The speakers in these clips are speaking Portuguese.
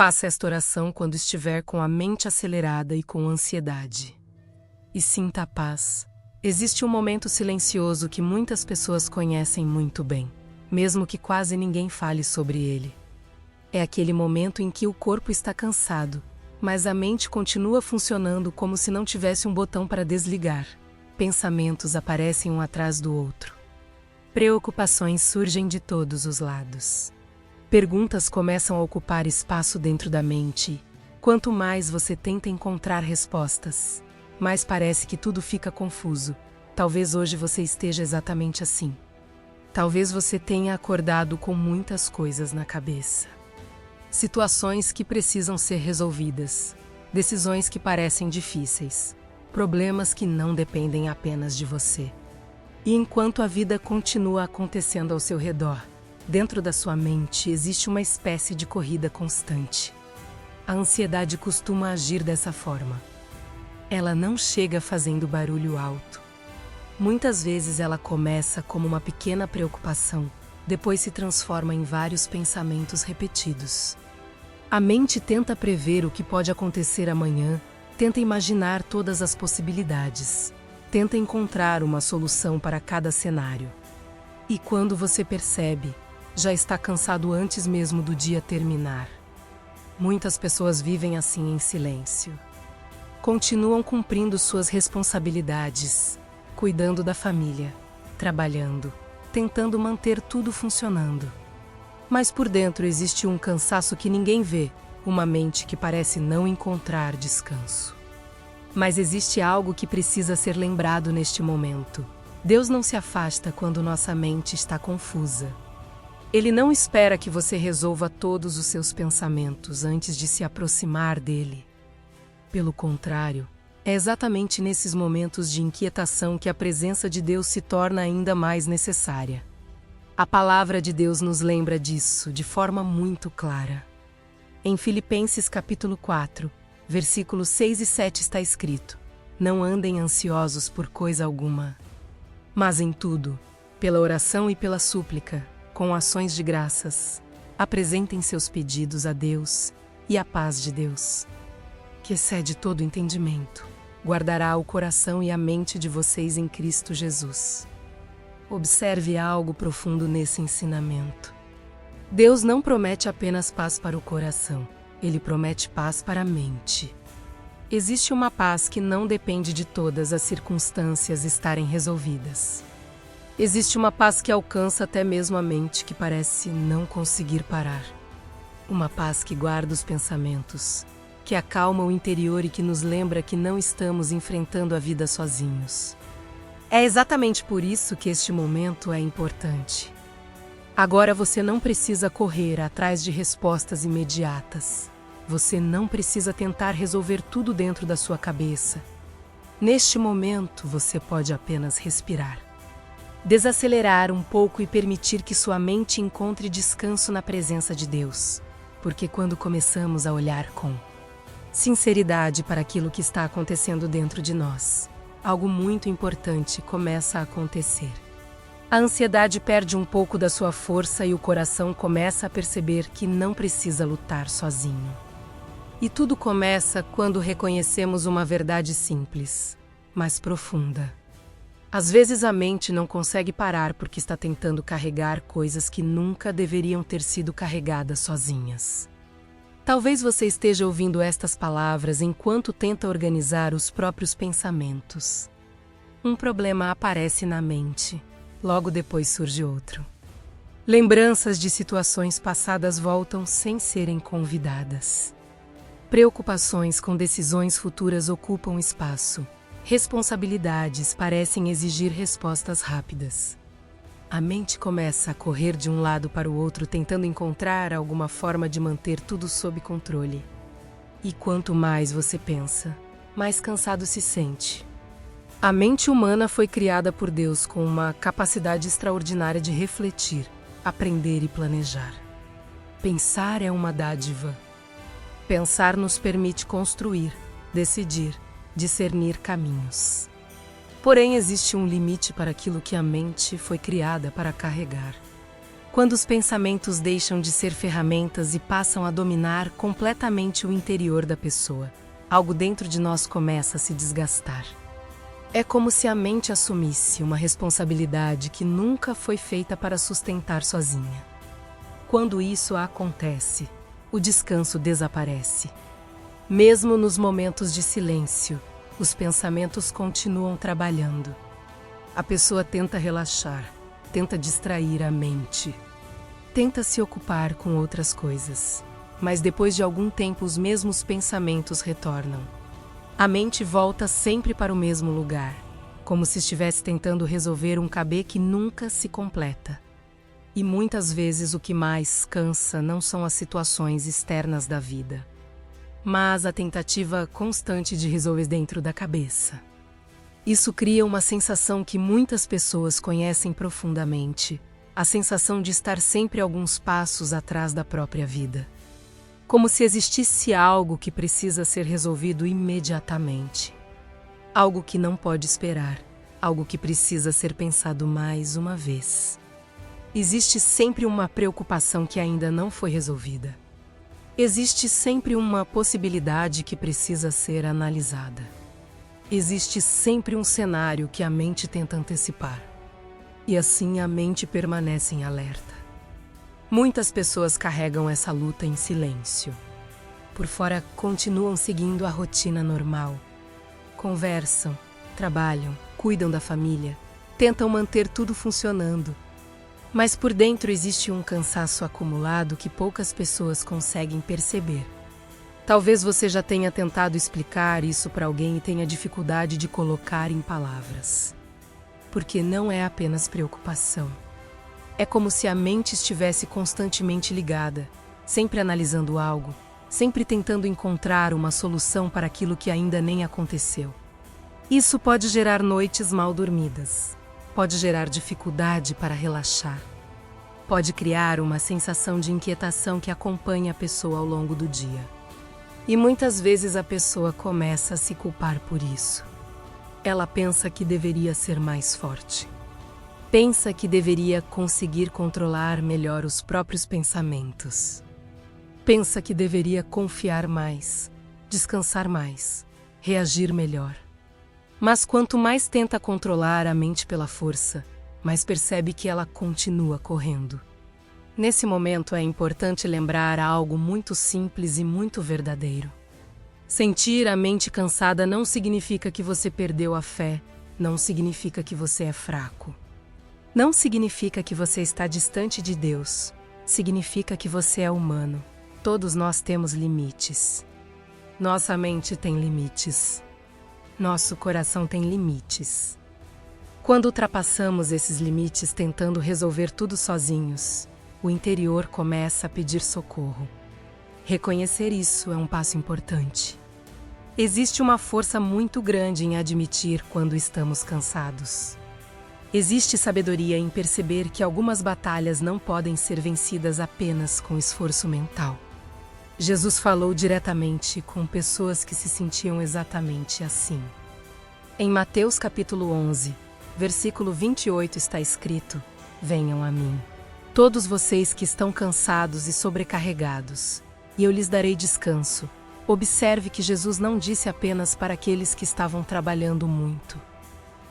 Faça esta oração quando estiver com a mente acelerada e com ansiedade. E sinta a paz. Existe um momento silencioso que muitas pessoas conhecem muito bem, mesmo que quase ninguém fale sobre ele. É aquele momento em que o corpo está cansado, mas a mente continua funcionando como se não tivesse um botão para desligar. Pensamentos aparecem um atrás do outro. Preocupações surgem de todos os lados. Perguntas começam a ocupar espaço dentro da mente. Quanto mais você tenta encontrar respostas, mais parece que tudo fica confuso. Talvez hoje você esteja exatamente assim. Talvez você tenha acordado com muitas coisas na cabeça. Situações que precisam ser resolvidas. Decisões que parecem difíceis. Problemas que não dependem apenas de você. E enquanto a vida continua acontecendo ao seu redor, dentro da sua mente existe uma espécie de corrida constante. A ansiedade costuma agir dessa forma. Ela não chega fazendo barulho alto. Muitas vezes ela começa como uma pequena preocupação, depois se transforma em vários pensamentos repetidos. A mente tenta prever o que pode acontecer amanhã, tenta imaginar todas as possibilidades, tenta encontrar uma solução para cada cenário. E quando você percebe, já está cansado antes mesmo do dia terminar. Muitas pessoas vivem assim em silêncio. Continuam cumprindo suas responsabilidades, cuidando da família, trabalhando, tentando manter tudo funcionando. Mas por dentro existe um cansaço que ninguém vê, uma mente que parece não encontrar descanso. Mas existe algo que precisa ser lembrado neste momento. Deus não se afasta quando nossa mente está confusa. Ele não espera que você resolva todos os seus pensamentos antes de se aproximar dele. Pelo contrário, é exatamente nesses momentos de inquietação que a presença de Deus se torna ainda mais necessária. A palavra de Deus nos lembra disso de forma muito clara. Em Filipenses capítulo 4, versículos 6 e 7 está escrito: Não andem ansiosos por coisa alguma, mas em tudo, pela oração e pela súplica, com ações de graças, apresentem seus pedidos a Deus, e a paz de Deus, que excede todo entendimento, guardará o coração e a mente de vocês em Cristo Jesus. Observe algo profundo nesse ensinamento. Deus não promete apenas paz para o coração, Ele promete paz para a mente. Existe uma paz que não depende de todas as circunstâncias estarem resolvidas. Existe uma paz que alcança até mesmo a mente que parece não conseguir parar. Uma paz que guarda os pensamentos, que acalma o interior e que nos lembra que não estamos enfrentando a vida sozinhos. É exatamente por isso que este momento é importante. Agora você não precisa correr atrás de respostas imediatas. Você não precisa tentar resolver tudo dentro da sua cabeça. Neste momento, você pode apenas respirar. Desacelerar um pouco e permitir que sua mente encontre descanso na presença de Deus. Porque quando começamos a olhar com sinceridade para aquilo que está acontecendo dentro de nós, algo muito importante começa a acontecer. A ansiedade perde um pouco da sua força e o coração começa a perceber que não precisa lutar sozinho. E tudo começa quando reconhecemos uma verdade simples, mas profunda. Às vezes a mente não consegue parar porque está tentando carregar coisas que nunca deveriam ter sido carregadas sozinhas. Talvez você esteja ouvindo estas palavras enquanto tenta organizar os próprios pensamentos. Um problema aparece na mente, logo depois surge outro. Lembranças de situações passadas voltam sem serem convidadas. Preocupações com decisões futuras ocupam espaço. Responsabilidades parecem exigir respostas rápidas. A mente começa a correr de um lado para o outro tentando encontrar alguma forma de manter tudo sob controle. E quanto mais você pensa, mais cansado se sente. A mente humana foi criada por Deus com uma capacidade extraordinária de refletir, aprender e planejar. Pensar é uma dádiva. Pensar nos permite construir, decidir, discernir caminhos. Porém, existe um limite para aquilo que a mente foi criada para carregar. Quando os pensamentos deixam de ser ferramentas e passam a dominar completamente o interior da pessoa, algo dentro de nós começa a se desgastar. É como se a mente assumisse uma responsabilidade que nunca foi feita para sustentar sozinha. Quando isso acontece, o descanso desaparece. Mesmo nos momentos de silêncio, os pensamentos continuam trabalhando. A pessoa tenta relaxar, tenta distrair a mente, tenta se ocupar com outras coisas, mas depois de algum tempo os mesmos pensamentos retornam. A mente volta sempre para o mesmo lugar, como se estivesse tentando resolver um cabê que nunca se completa. E muitas vezes o que mais cansa não são as situações externas da vida, mas a tentativa constante de resolver dentro da cabeça. Isso cria uma sensação que muitas pessoas conhecem profundamente, a sensação de estar sempre alguns passos atrás da própria vida. Como se existisse algo que precisa ser resolvido imediatamente. Algo que não pode esperar, algo que precisa ser pensado mais uma vez. Existe sempre uma preocupação que ainda não foi resolvida. Existe sempre uma possibilidade que precisa ser analisada. Existe sempre um cenário que a mente tenta antecipar. E assim a mente permanece em alerta. Muitas pessoas carregam essa luta em silêncio. Por fora, continuam seguindo a rotina normal. Conversam, trabalham, cuidam da família, tentam manter tudo funcionando. Mas por dentro existe um cansaço acumulado que poucas pessoas conseguem perceber. Talvez você já tenha tentado explicar isso para alguém e tenha dificuldade de colocar em palavras. Porque não é apenas preocupação. É como se a mente estivesse constantemente ligada, sempre analisando algo, sempre tentando encontrar uma solução para aquilo que ainda nem aconteceu. Isso pode gerar noites mal dormidas, pode gerar dificuldade para relaxar, pode criar uma sensação de inquietação que acompanha a pessoa ao longo do dia. E muitas vezes a pessoa começa a se culpar por isso. Ela pensa que deveria ser mais forte. Pensa que deveria conseguir controlar melhor os próprios pensamentos. Pensa que deveria confiar mais, descansar mais, reagir melhor. Mas quanto mais tenta controlar a mente pela força, mais percebe que ela continua correndo. Nesse momento é importante lembrar algo muito simples e muito verdadeiro. Sentir a mente cansada não significa que você perdeu a fé, não significa que você é fraco. Não significa que você está distante de Deus, significa que você é humano. Todos nós temos limites. Nossa mente tem limites. Nosso coração tem limites. Quando ultrapassamos esses limites tentando resolver tudo sozinhos, o interior começa a pedir socorro. Reconhecer isso é um passo importante. Existe uma força muito grande em admitir quando estamos cansados. Existe sabedoria em perceber que algumas batalhas não podem ser vencidas apenas com esforço mental. Jesus falou diretamente com pessoas que se sentiam exatamente assim. Em Mateus capítulo 11, versículo 28 está escrito: "Venham a mim, todos vocês que estão cansados e sobrecarregados, e eu lhes darei descanso." Observe que Jesus não disse apenas para aqueles que estavam trabalhando muito.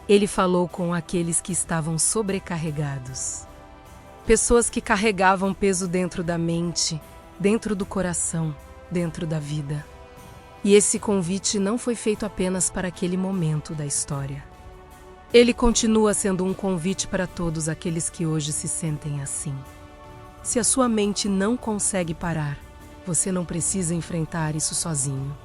Ele falou com aqueles que estavam sobrecarregados. Pessoas que carregavam peso dentro da mente, dentro do coração, dentro da vida. E esse convite não foi feito apenas para aquele momento da história. Ele continua sendo um convite para todos aqueles que hoje se sentem assim. Se a sua mente não consegue parar, você não precisa enfrentar isso sozinho.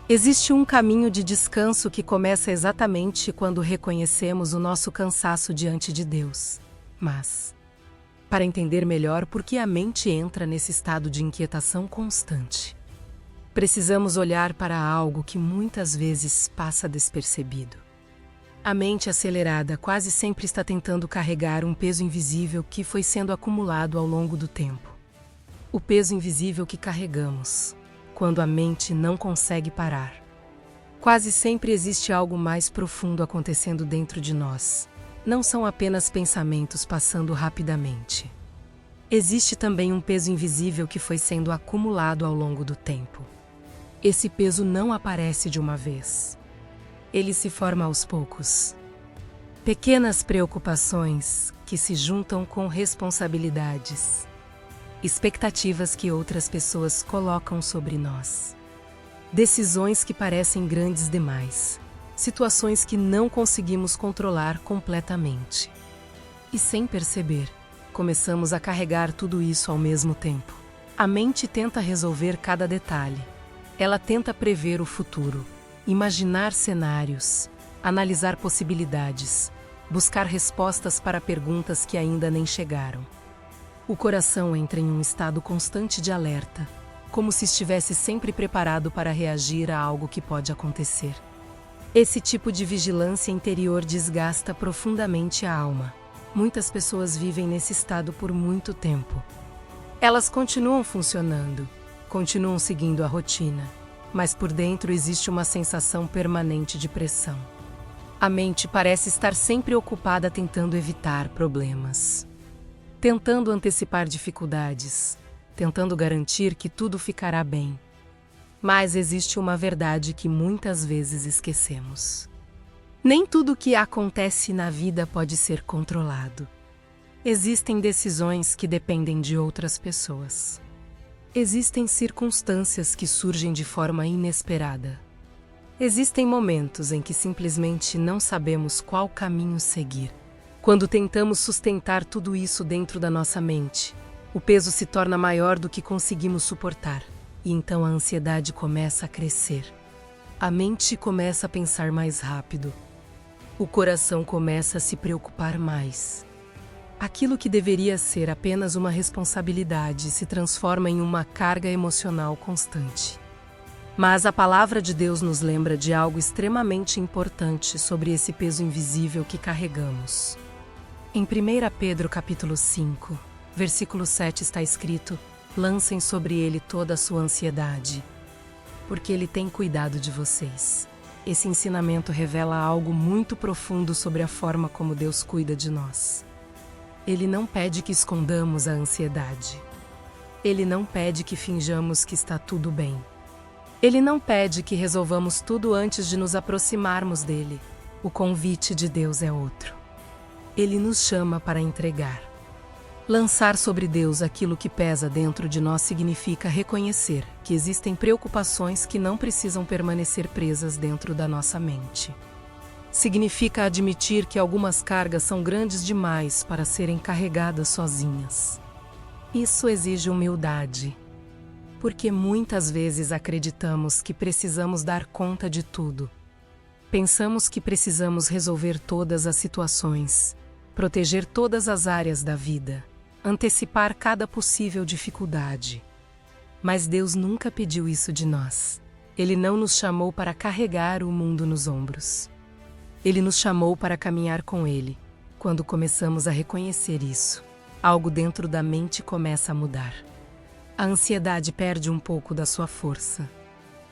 Existe um caminho de descanso que começa exatamente quando reconhecemos o nosso cansaço diante de Deus. Mas, para entender melhor por que a mente entra nesse estado de inquietação constante, precisamos olhar para algo que muitas vezes passa despercebido. A mente acelerada quase sempre está tentando carregar um peso invisível que foi sendo acumulado ao longo do tempo. O peso invisível que carregamos, quando a mente não consegue parar. Quase sempre existe algo mais profundo acontecendo dentro de nós. Não são apenas pensamentos passando rapidamente. Existe também um peso invisível que foi sendo acumulado ao longo do tempo. Esse peso não aparece de uma vez. Ele se forma aos poucos. Pequenas preocupações que se juntam com responsabilidades, expectativas que outras pessoas colocam sobre nós, decisões que parecem grandes demais, situações que não conseguimos controlar completamente. E sem perceber, começamos a carregar tudo isso ao mesmo tempo. A mente tenta resolver cada detalhe. Ela tenta prever o futuro, imaginar cenários, analisar possibilidades, buscar respostas para perguntas que ainda nem chegaram. O coração entra em um estado constante de alerta, como se estivesse sempre preparado para reagir a algo que pode acontecer. Esse tipo de vigilância interior desgasta profundamente a alma. Muitas pessoas vivem nesse estado por muito tempo. Elas continuam funcionando, continuam seguindo a rotina, mas por dentro existe uma sensação permanente de pressão. A mente parece estar sempre ocupada tentando evitar problemas, tentando antecipar dificuldades, tentando garantir que tudo ficará bem. Mas existe uma verdade que muitas vezes esquecemos. Nem tudo o que acontece na vida pode ser controlado. Existem decisões que dependem de outras pessoas. Existem circunstâncias que surgem de forma inesperada. Existem momentos em que simplesmente não sabemos qual caminho seguir. Quando tentamos sustentar tudo isso dentro da nossa mente, o peso se torna maior do que conseguimos suportar, e então a ansiedade começa a crescer. A mente começa a pensar mais rápido. O coração começa a se preocupar mais. Aquilo que deveria ser apenas uma responsabilidade se transforma em uma carga emocional constante. Mas a palavra de Deus nos lembra de algo extremamente importante sobre esse peso invisível que carregamos. Em 1 Pedro capítulo 5, versículo 7 está escrito: "Lancem sobre ele toda a sua ansiedade, porque ele tem cuidado de vocês." Esse ensinamento revela algo muito profundo sobre a forma como Deus cuida de nós. Ele não pede que escondamos a ansiedade. Ele não pede que finjamos que está tudo bem. Ele não pede que resolvamos tudo antes de nos aproximarmos dele. O convite de Deus é outro. Ele nos chama para entregar. Lançar sobre Deus aquilo que pesa dentro de nós significa reconhecer que existem preocupações que não precisam permanecer presas dentro da nossa mente. Significa admitir que algumas cargas são grandes demais para serem carregadas sozinhas. Isso exige humildade, porque muitas vezes acreditamos que precisamos dar conta de tudo. Pensamos que precisamos resolver todas as situações, proteger todas as áreas da vida, antecipar cada possível dificuldade. Mas Deus nunca pediu isso de nós. Ele não nos chamou para carregar o mundo nos ombros. Ele nos chamou para caminhar com Ele. Quando começamos a reconhecer isso, algo dentro da mente começa a mudar. A ansiedade perde um pouco da sua força.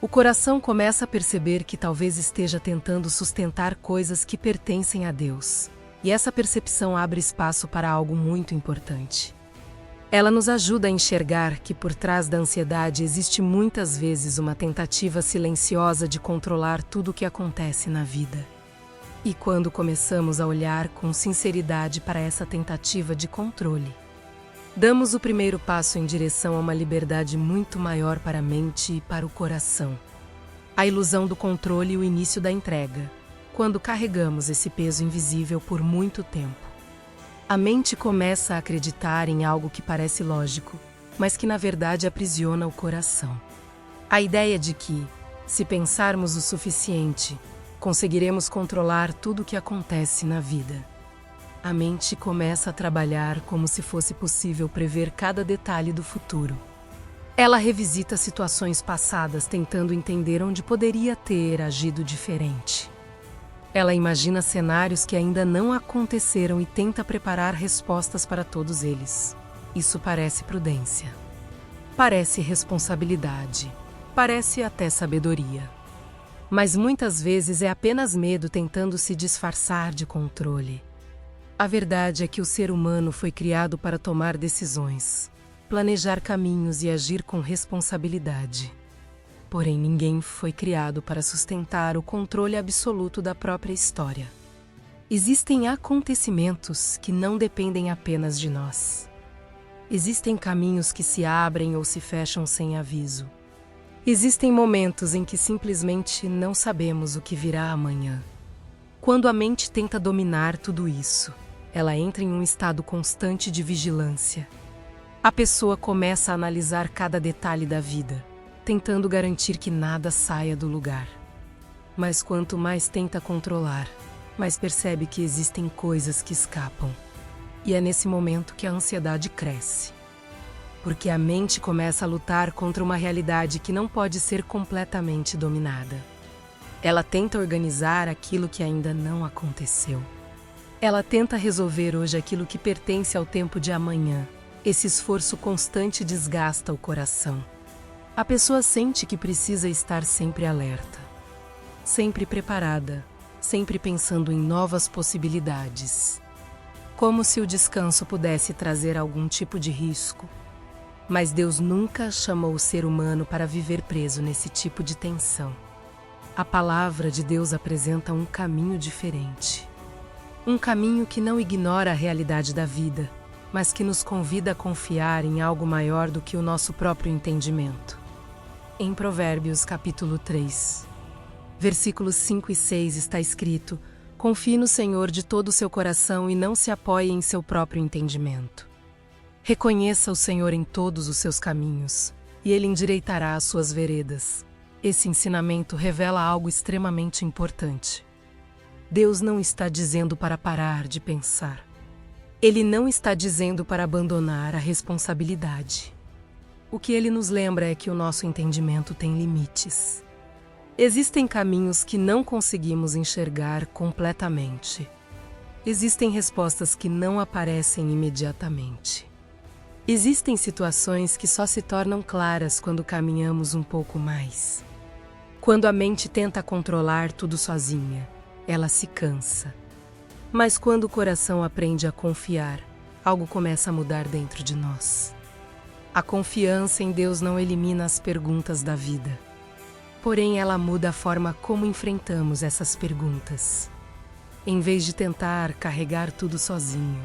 O coração começa a perceber que talvez esteja tentando sustentar coisas que pertencem a Deus. E essa percepção abre espaço para algo muito importante. Ela nos ajuda a enxergar que por trás da ansiedade existe muitas vezes uma tentativa silenciosa de controlar tudo o que acontece na vida. E quando começamos a olhar com sinceridade para essa tentativa de controle, damos o primeiro passo em direção a uma liberdade muito maior para a mente e para o coração. A ilusão do controle e o início da entrega, quando carregamos esse peso invisível por muito tempo. A mente começa a acreditar em algo que parece lógico, mas que na verdade aprisiona o coração. A ideia de que, se pensarmos o suficiente, conseguiremos controlar tudo o que acontece na vida. A mente começa a trabalhar como se fosse possível prever cada detalhe do futuro. Ela revisita situações passadas tentando entender onde poderia ter agido diferente. Ela imagina cenários que ainda não aconteceram e tenta preparar respostas para todos eles. Isso parece prudência. Parece responsabilidade. Parece até sabedoria. Mas muitas vezes é apenas medo tentando se disfarçar de controle. A verdade é que o ser humano foi criado para tomar decisões, planejar caminhos e agir com responsabilidade. Porém, ninguém foi criado para sustentar o controle absoluto da própria história. Existem acontecimentos que não dependem apenas de nós. Existem caminhos que se abrem ou se fecham sem aviso. Existem momentos em que simplesmente não sabemos o que virá amanhã. Quando a mente tenta dominar tudo isso, ela entra em um estado constante de vigilância. A pessoa começa a analisar cada detalhe da vida, tentando garantir que nada saia do lugar. Mas quanto mais tenta controlar, mais percebe que existem coisas que escapam. E é nesse momento que a ansiedade cresce. Porque a mente começa a lutar contra uma realidade que não pode ser completamente dominada. Ela tenta organizar aquilo que ainda não aconteceu. Ela tenta resolver hoje aquilo que pertence ao tempo de amanhã. Esse esforço constante desgasta o coração. A pessoa sente que precisa estar sempre alerta, sempre preparada, sempre pensando em novas possibilidades. Como se o descanso pudesse trazer algum tipo de risco. Mas Deus nunca chamou o ser humano para viver preso nesse tipo de tensão. A palavra de Deus apresenta um caminho diferente. Um caminho que não ignora a realidade da vida, mas que nos convida a confiar em algo maior do que o nosso próprio entendimento. Em Provérbios capítulo 3, versículos 5 e 6 está escrito: confie no Senhor de todo o seu coração e não se apoie em seu próprio entendimento. Reconheça o Senhor em todos os seus caminhos, e Ele endireitará as suas veredas. Esse ensinamento revela algo extremamente importante. Deus não está dizendo para parar de pensar. Ele não está dizendo para abandonar a responsabilidade. O que Ele nos lembra é que o nosso entendimento tem limites. Existem caminhos que não conseguimos enxergar completamente. Existem respostas que não aparecem imediatamente. Existem situações que só se tornam claras quando caminhamos um pouco mais. Quando a mente tenta controlar tudo sozinha, ela se cansa. Mas quando o coração aprende a confiar, algo começa a mudar dentro de nós. A confiança em Deus não elimina as perguntas da vida. Porém, ela muda a forma como enfrentamos essas perguntas. Em vez de tentar carregar tudo sozinho,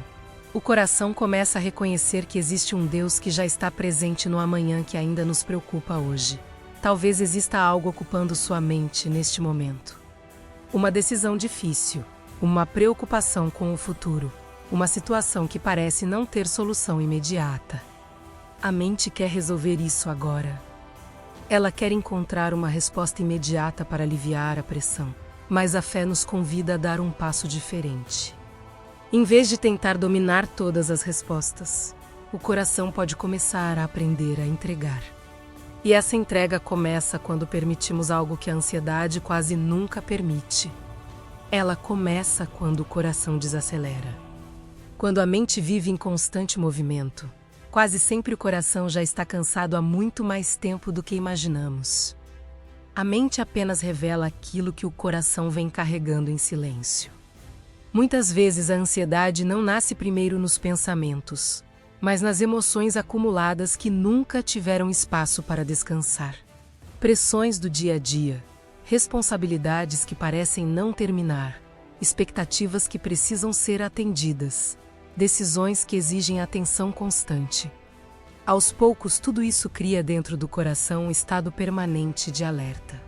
o coração começa a reconhecer que existe um Deus que já está presente no amanhã que ainda nos preocupa hoje. Talvez exista algo ocupando sua mente neste momento. Uma decisão difícil, uma preocupação com o futuro, uma situação que parece não ter solução imediata. A mente quer resolver isso agora. Ela quer encontrar uma resposta imediata para aliviar a pressão, mas a fé nos convida a dar um passo diferente. Em vez de tentar dominar todas as respostas, o coração pode começar a aprender a entregar. E essa entrega começa quando permitimos algo que a ansiedade quase nunca permite. Ela começa quando o coração desacelera. Quando a mente vive em constante movimento, quase sempre o coração já está cansado há muito mais tempo do que imaginamos. A mente apenas revela aquilo que o coração vem carregando em silêncio. Muitas vezes a ansiedade não nasce primeiro nos pensamentos, mas nas emoções acumuladas que nunca tiveram espaço para descansar. Pressões do dia a dia, responsabilidades que parecem não terminar, expectativas que precisam ser atendidas, decisões que exigem atenção constante. Aos poucos, tudo isso cria dentro do coração um estado permanente de alerta.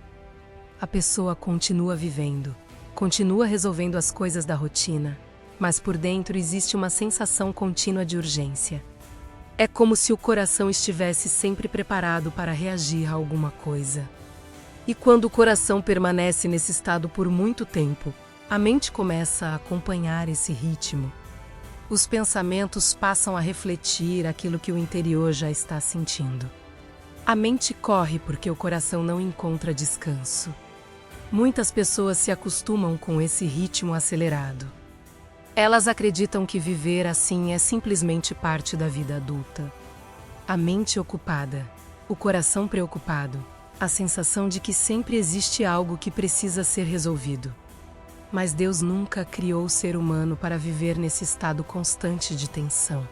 A pessoa continua vivendo, continua resolvendo as coisas da rotina, mas por dentro existe uma sensação contínua de urgência. É como se o coração estivesse sempre preparado para reagir a alguma coisa. E quando o coração permanece nesse estado por muito tempo, a mente começa a acompanhar esse ritmo. Os pensamentos passam a refletir aquilo que o interior já está sentindo. A mente corre porque o coração não encontra descanso. Muitas pessoas se acostumam com esse ritmo acelerado. Elas acreditam que viver assim é simplesmente parte da vida adulta. A mente ocupada, o coração preocupado, a sensação de que sempre existe algo que precisa ser resolvido. Mas Deus nunca criou o ser humano para viver nesse estado constante de tensão.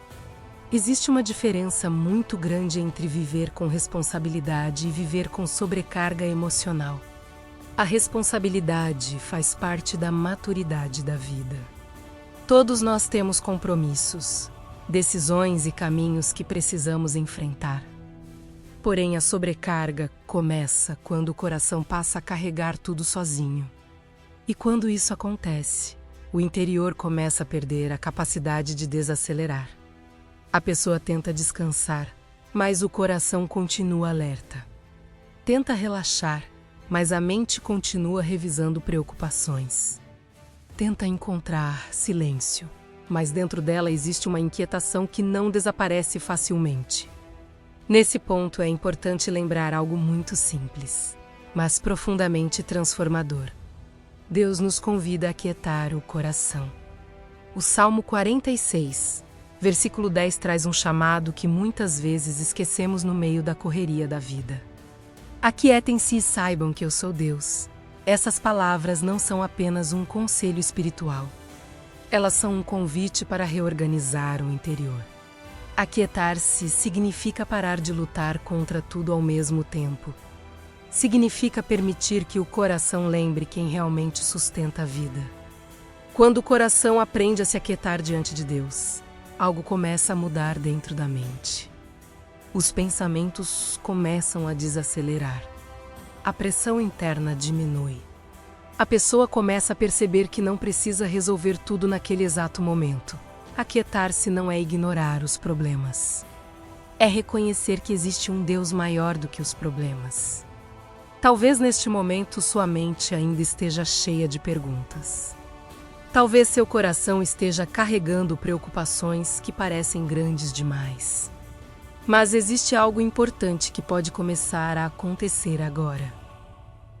Existe uma diferença muito grande entre viver com responsabilidade e viver com sobrecarga emocional. A responsabilidade faz parte da maturidade da vida. Todos nós temos compromissos, decisões e caminhos que precisamos enfrentar. Porém, a sobrecarga começa quando o coração passa a carregar tudo sozinho. E quando isso acontece, o interior começa a perder a capacidade de desacelerar. A pessoa tenta descansar, mas o coração continua alerta. Tenta relaxar, mas a mente continua revisando preocupações. Tenta encontrar silêncio, mas dentro dela existe uma inquietação que não desaparece facilmente. Nesse ponto é importante lembrar algo muito simples, mas profundamente transformador. Deus nos convida a aquietar o coração. O Salmo 46, versículo 10 traz um chamado que muitas vezes esquecemos no meio da correria da vida. Aquietem-se e saibam que eu sou Deus. Essas palavras não são apenas um conselho espiritual. Elas são um convite para reorganizar o interior. Aquietar-se significa parar de lutar contra tudo ao mesmo tempo. Significa permitir que o coração lembre quem realmente sustenta a vida. Quando o coração aprende a se aquietar diante de Deus, algo começa a mudar dentro da mente. Os pensamentos começam a desacelerar. A pressão interna diminui. A pessoa começa a perceber que não precisa resolver tudo naquele exato momento. Aquietar-se não é ignorar os problemas. É reconhecer que existe um Deus maior do que os problemas. Talvez neste momento sua mente ainda esteja cheia de perguntas. Talvez seu coração esteja carregando preocupações que parecem grandes demais. Mas existe algo importante que pode começar a acontecer agora.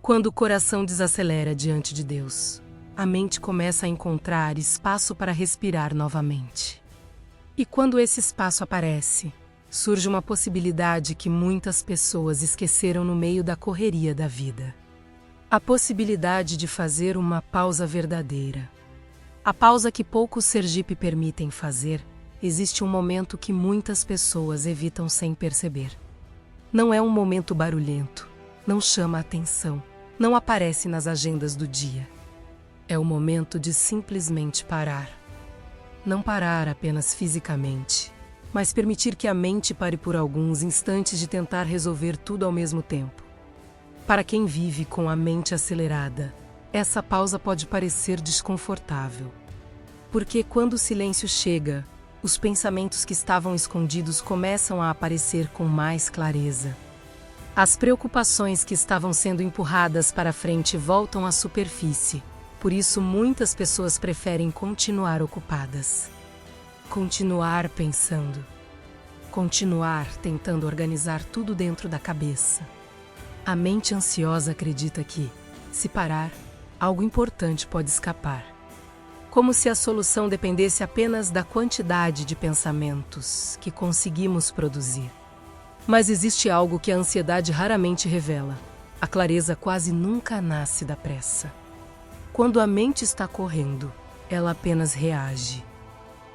Quando o coração desacelera diante de Deus, a mente começa a encontrar espaço para respirar novamente. E quando esse espaço aparece, surge uma possibilidade que muitas pessoas esqueceram no meio da correria da vida. A possibilidade de fazer uma pausa verdadeira. A pausa que poucos Sergipe permitem fazer. Existe um momento que muitas pessoas evitam sem perceber. Não é um momento barulhento, não chama a atenção, não aparece nas agendas do dia. É o momento de simplesmente parar. Não parar apenas fisicamente, mas permitir que a mente pare por alguns instantes de tentar resolver tudo ao mesmo tempo. Para quem vive com a mente acelerada, essa pausa pode parecer desconfortável. Porque quando o silêncio chega, os pensamentos que estavam escondidos começam a aparecer com mais clareza. As preocupações que estavam sendo empurradas para frente voltam à superfície. Por isso, muitas pessoas preferem continuar ocupadas. Continuar pensando. Continuar tentando organizar tudo dentro da cabeça. A mente ansiosa acredita que, se parar, algo importante pode escapar. Como se a solução dependesse apenas da quantidade de pensamentos que conseguimos produzir. Mas existe algo que a ansiedade raramente revela. A clareza quase nunca nasce da pressa. Quando a mente está correndo, ela apenas reage.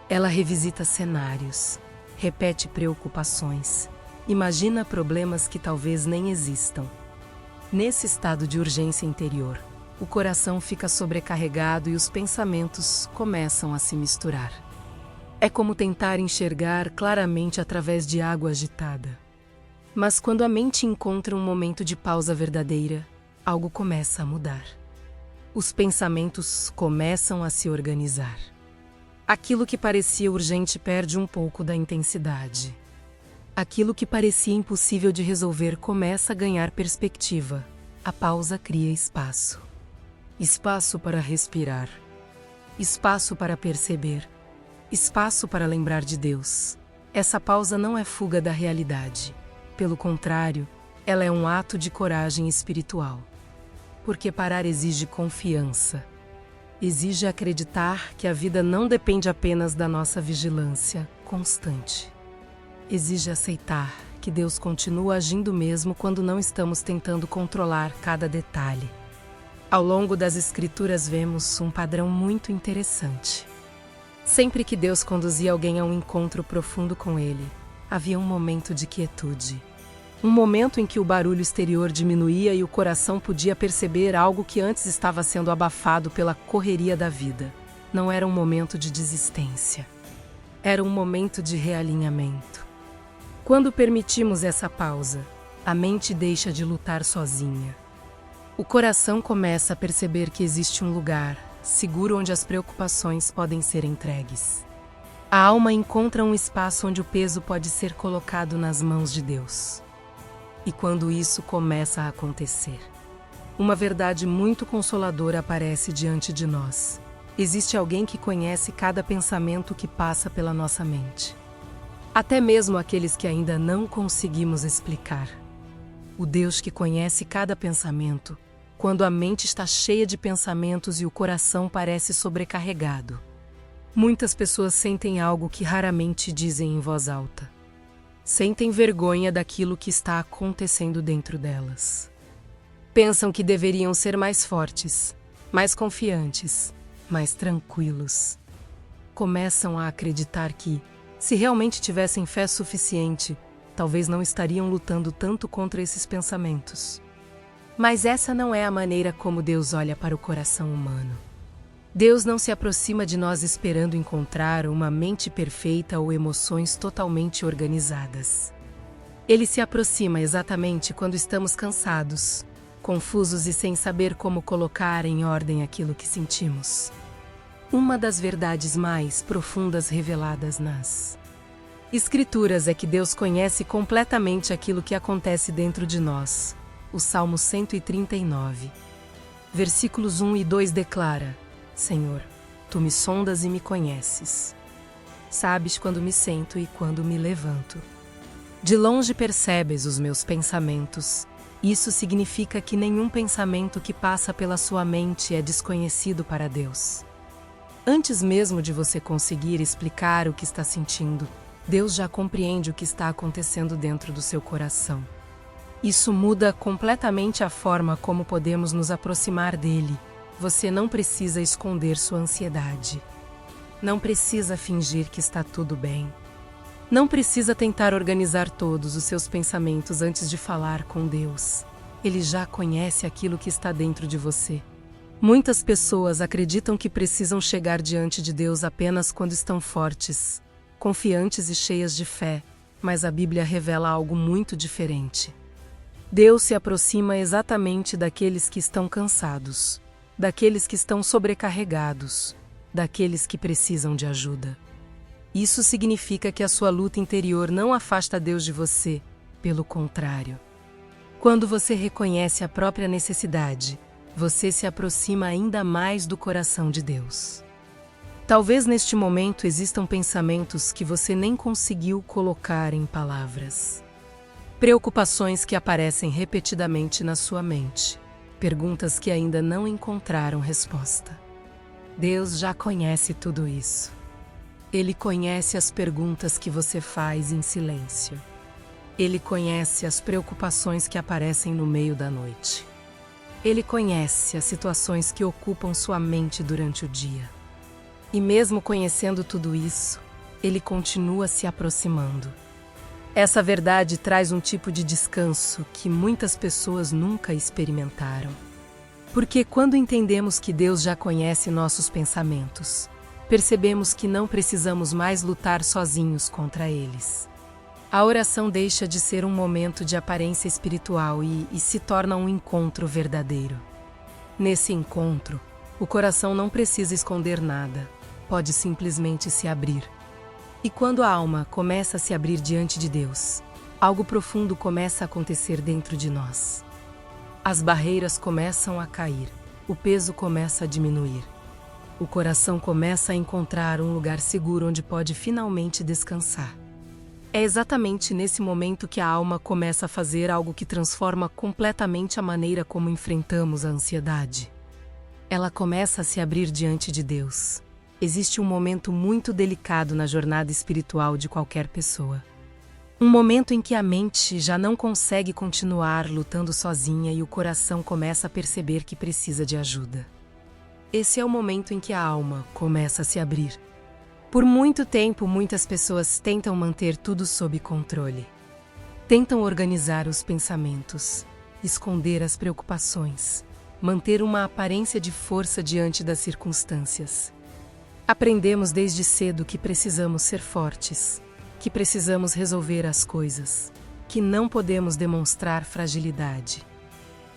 Ela revisita cenários, repete preocupações, imagina problemas que talvez nem existam. Nesse estado de urgência interior, o coração fica sobrecarregado e os pensamentos começam a se misturar. É como tentar enxergar claramente através de água agitada. Mas quando a mente encontra um momento de pausa verdadeira, algo começa a mudar. Os pensamentos começam a se organizar. Aquilo que parecia urgente perde um pouco da intensidade. Aquilo que parecia impossível de resolver começa a ganhar perspectiva. A pausa cria espaço. Espaço para respirar. Espaço para perceber. Espaço para lembrar de Deus. Essa pausa não é fuga da realidade. Pelo contrário, ela é um ato de coragem espiritual. Porque parar exige confiança. Exige acreditar que a vida não depende apenas da nossa vigilância constante. Exige aceitar que Deus continua agindo mesmo quando não estamos tentando controlar cada detalhe. Ao longo das Escrituras vemos um padrão muito interessante. Sempre que Deus conduzia alguém a um encontro profundo com Ele, havia um momento de quietude. Um momento em que o barulho exterior diminuía e o coração podia perceber algo que antes estava sendo abafado pela correria da vida. Não era um momento de desistência. Era um momento de realinhamento. Quando permitimos essa pausa, a mente deixa de lutar sozinha. O coração começa a perceber que existe um lugar seguro onde as preocupações podem ser entregues. A alma encontra um espaço onde o peso pode ser colocado nas mãos de Deus. E quando isso começa a acontecer, uma verdade muito consoladora aparece diante de nós. Existe alguém que conhece cada pensamento que passa pela nossa mente. Até mesmo aqueles que ainda não conseguimos explicar. O Deus que conhece cada pensamento, quando a mente está cheia de pensamentos e o coração parece sobrecarregado. Muitas pessoas sentem algo que raramente dizem em voz alta. Sentem vergonha daquilo que está acontecendo dentro delas. Pensam que deveriam ser mais fortes, mais confiantes, mais tranquilos. Começam a acreditar que, se realmente tivessem fé suficiente, talvez não estariam lutando tanto contra esses pensamentos. Mas essa não é a maneira como Deus olha para o coração humano. Deus não se aproxima de nós esperando encontrar uma mente perfeita ou emoções totalmente organizadas. Ele se aproxima exatamente quando estamos cansados, confusos e sem saber como colocar em ordem aquilo que sentimos. Uma das verdades mais profundas reveladas nas Escrituras é que Deus conhece completamente aquilo que acontece dentro de nós. O Salmo 139, versículos 1 e 2 declara: Senhor, Tu me sondas e me conheces. Sabes quando me sento e quando me levanto. De longe percebes os meus pensamentos. Isso significa que nenhum pensamento que passa pela sua mente é desconhecido para Deus. Antes mesmo de você conseguir explicar o que está sentindo, Deus já compreende o que está acontecendo dentro do seu coração. Isso muda completamente a forma como podemos nos aproximar dele. Você não precisa esconder sua ansiedade. Não precisa fingir que está tudo bem. Não precisa tentar organizar todos os seus pensamentos antes de falar com Deus. Ele já conhece aquilo que está dentro de você. Muitas pessoas acreditam que precisam chegar diante de Deus apenas quando estão fortes, confiantes e cheias de fé, mas a Bíblia revela algo muito diferente. Deus se aproxima exatamente daqueles que estão cansados, daqueles que estão sobrecarregados, daqueles que precisam de ajuda. Isso significa que a sua luta interior não afasta Deus de você, pelo contrário. Quando você reconhece a própria necessidade, você se aproxima ainda mais do coração de Deus. Talvez neste momento existam pensamentos que você nem conseguiu colocar em palavras. Preocupações que aparecem repetidamente na sua mente. Perguntas que ainda não encontraram resposta. Deus já conhece tudo isso. Ele conhece as perguntas que você faz em silêncio. Ele conhece as preocupações que aparecem no meio da noite. Ele conhece as situações que ocupam sua mente durante o dia. E mesmo conhecendo tudo isso, Ele continua se aproximando. Essa verdade traz um tipo de descanso que muitas pessoas nunca experimentaram. Porque quando entendemos que Deus já conhece nossos pensamentos, percebemos que não precisamos mais lutar sozinhos contra eles. A oração deixa de ser um momento de aparência espiritual e se torna um encontro verdadeiro. Nesse encontro, o coração não precisa esconder nada, pode simplesmente se abrir. E quando a alma começa a se abrir diante de Deus, algo profundo começa a acontecer dentro de nós. As barreiras começam a cair, o peso começa a diminuir. O coração começa a encontrar um lugar seguro onde pode finalmente descansar. É exatamente nesse momento que a alma começa a fazer algo que transforma completamente a maneira como enfrentamos a ansiedade. Ela começa a se abrir diante de Deus. Existe um momento muito delicado na jornada espiritual de qualquer pessoa. Um momento em que a mente já não consegue continuar lutando sozinha e o coração começa a perceber que precisa de ajuda. Esse é o momento em que a alma começa a se abrir. Por muito tempo, muitas pessoas tentam manter tudo sob controle. Tentam organizar os pensamentos, esconder as preocupações, manter uma aparência de força diante das circunstâncias. Aprendemos desde cedo que precisamos ser fortes, que precisamos resolver as coisas, que não podemos demonstrar fragilidade.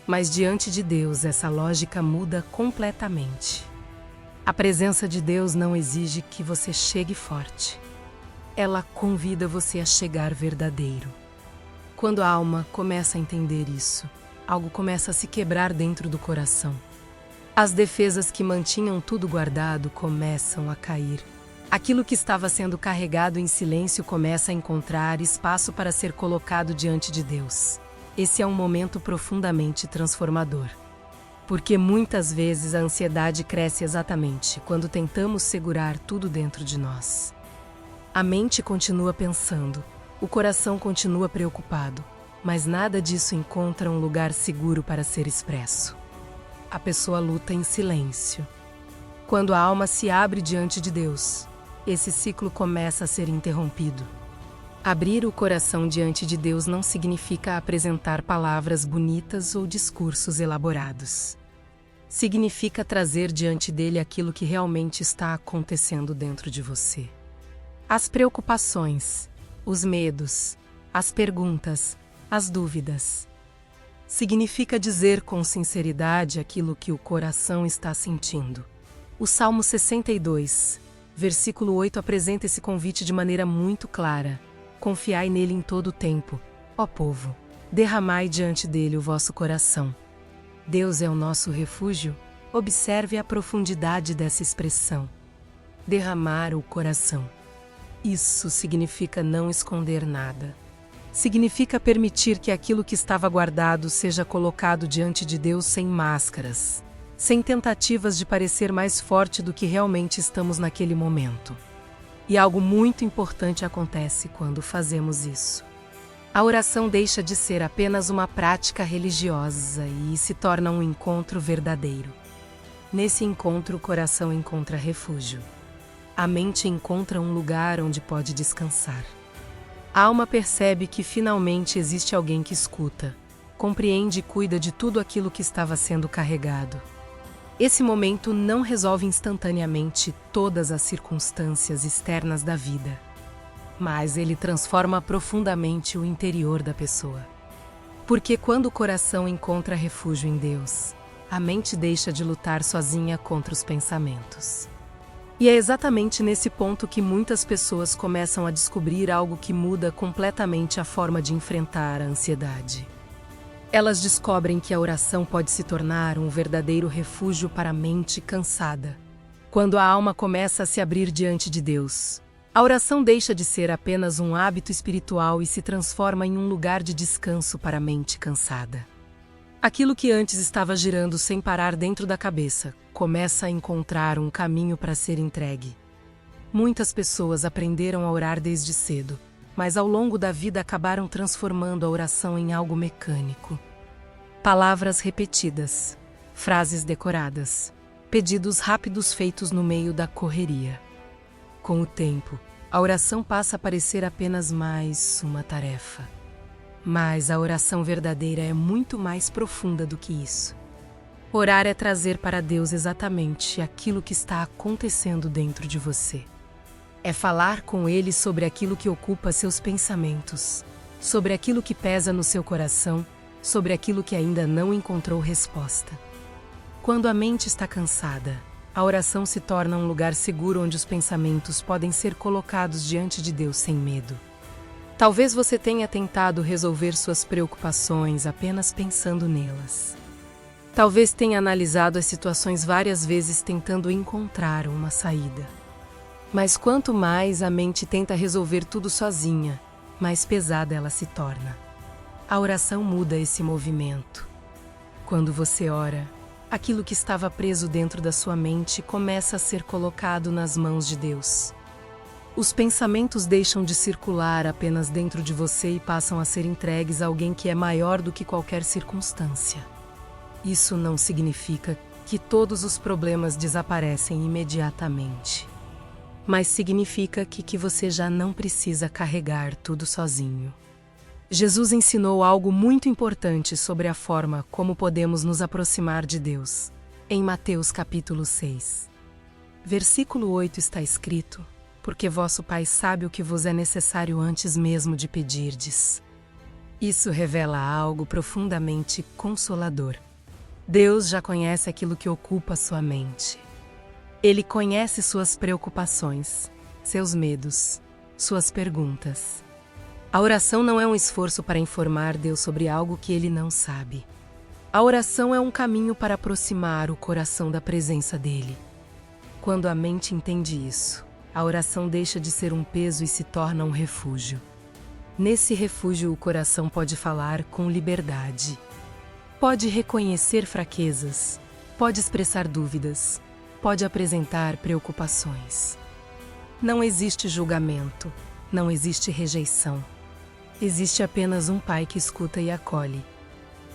Mas diante de Deus, essa lógica muda completamente. A presença de Deus não exige que você chegue forte. Ela convida você a chegar verdadeiro. Quando a alma começa a entender isso, algo começa a se quebrar dentro do coração. As defesas que mantinham tudo guardado começam a cair. Aquilo que estava sendo carregado em silêncio começa a encontrar espaço para ser colocado diante de Deus. Esse é um momento profundamente transformador. Porque muitas vezes a ansiedade cresce exatamente quando tentamos segurar tudo dentro de nós. A mente continua pensando, o coração continua preocupado, mas nada disso encontra um lugar seguro para ser expresso. A pessoa luta em silêncio. Quando a alma se abre diante de Deus, esse ciclo começa a ser interrompido. Abrir o coração diante de Deus não significa apresentar palavras bonitas ou discursos elaborados. Significa trazer diante dele aquilo que realmente está acontecendo dentro de você. As preocupações, os medos, as perguntas, as dúvidas. Significa dizer com sinceridade aquilo que o coração está sentindo. O Salmo 62, versículo 8 apresenta esse convite de maneira muito clara. Confiai nele em todo o tempo, ó povo, derramai diante dele o vosso coração. Deus é o nosso refúgio? Observe a profundidade dessa expressão. Derramar o coração. Isso significa não esconder nada. Significa permitir que aquilo que estava guardado seja colocado diante de Deus sem máscaras, sem tentativas de parecer mais forte do que realmente estamos naquele momento. E algo muito importante acontece quando fazemos isso. A oração deixa de ser apenas uma prática religiosa e se torna um encontro verdadeiro. Nesse encontro, o coração encontra refúgio. A mente encontra um lugar onde pode descansar. A alma percebe que finalmente existe alguém que escuta, compreende e cuida de tudo aquilo que estava sendo carregado. Esse momento não resolve instantaneamente todas as circunstâncias externas da vida, mas ele transforma profundamente o interior da pessoa. Porque quando o coração encontra refúgio em Deus, a mente deixa de lutar sozinha contra os pensamentos. E é exatamente nesse ponto que muitas pessoas começam a descobrir algo que muda completamente a forma de enfrentar a ansiedade. Elas descobrem que a oração pode se tornar um verdadeiro refúgio para a mente cansada. Quando a alma começa a se abrir diante de Deus, a oração deixa de ser apenas um hábito espiritual e se transforma em um lugar de descanso para a mente cansada. Aquilo que antes estava girando sem parar dentro da cabeça começa a encontrar um caminho para ser entregue. Muitas pessoas aprenderam a orar desde cedo, mas ao longo da vida acabaram transformando a oração em algo mecânico. Palavras repetidas, frases decoradas, pedidos rápidos feitos no meio da correria. Com o tempo, a oração passa a parecer apenas mais uma tarefa. Mas a oração verdadeira é muito mais profunda do que isso. Orar é trazer para Deus exatamente aquilo que está acontecendo dentro de você. É falar com Ele sobre aquilo que ocupa seus pensamentos, sobre aquilo que pesa no seu coração, sobre aquilo que ainda não encontrou resposta. Quando a mente está cansada, a oração se torna um lugar seguro onde os pensamentos podem ser colocados diante de Deus sem medo. Talvez você tenha tentado resolver suas preocupações apenas pensando nelas. Talvez tenha analisado as situações várias vezes tentando encontrar uma saída. Mas quanto mais a mente tenta resolver tudo sozinha, mais pesada ela se torna. A oração muda esse movimento. Quando você ora, aquilo que estava preso dentro da sua mente começa a ser colocado nas mãos de Deus. Os pensamentos deixam de circular apenas dentro de você e passam a ser entregues a alguém que é maior do que qualquer circunstância. Isso não significa que todos os problemas desaparecem imediatamente, mas significa que você já não precisa carregar tudo sozinho. Jesus ensinou algo muito importante sobre a forma como podemos nos aproximar de Deus. Em Mateus capítulo 6, versículo 8 está escrito: porque vosso Pai sabe o que vos é necessário antes mesmo de pedirdes. Isso revela algo profundamente consolador. Deus já conhece aquilo que ocupa sua mente. Ele conhece suas preocupações, seus medos, suas perguntas. A oração não é um esforço para informar Deus sobre algo que Ele não sabe. A oração é um caminho para aproximar o coração da presença dEle. Quando a mente entende isso, a oração deixa de ser um peso e se torna um refúgio. Nesse refúgio, o coração pode falar com liberdade. Pode reconhecer fraquezas, pode expressar dúvidas, pode apresentar preocupações. Não existe julgamento, não existe rejeição. Existe apenas um Pai que escuta e acolhe.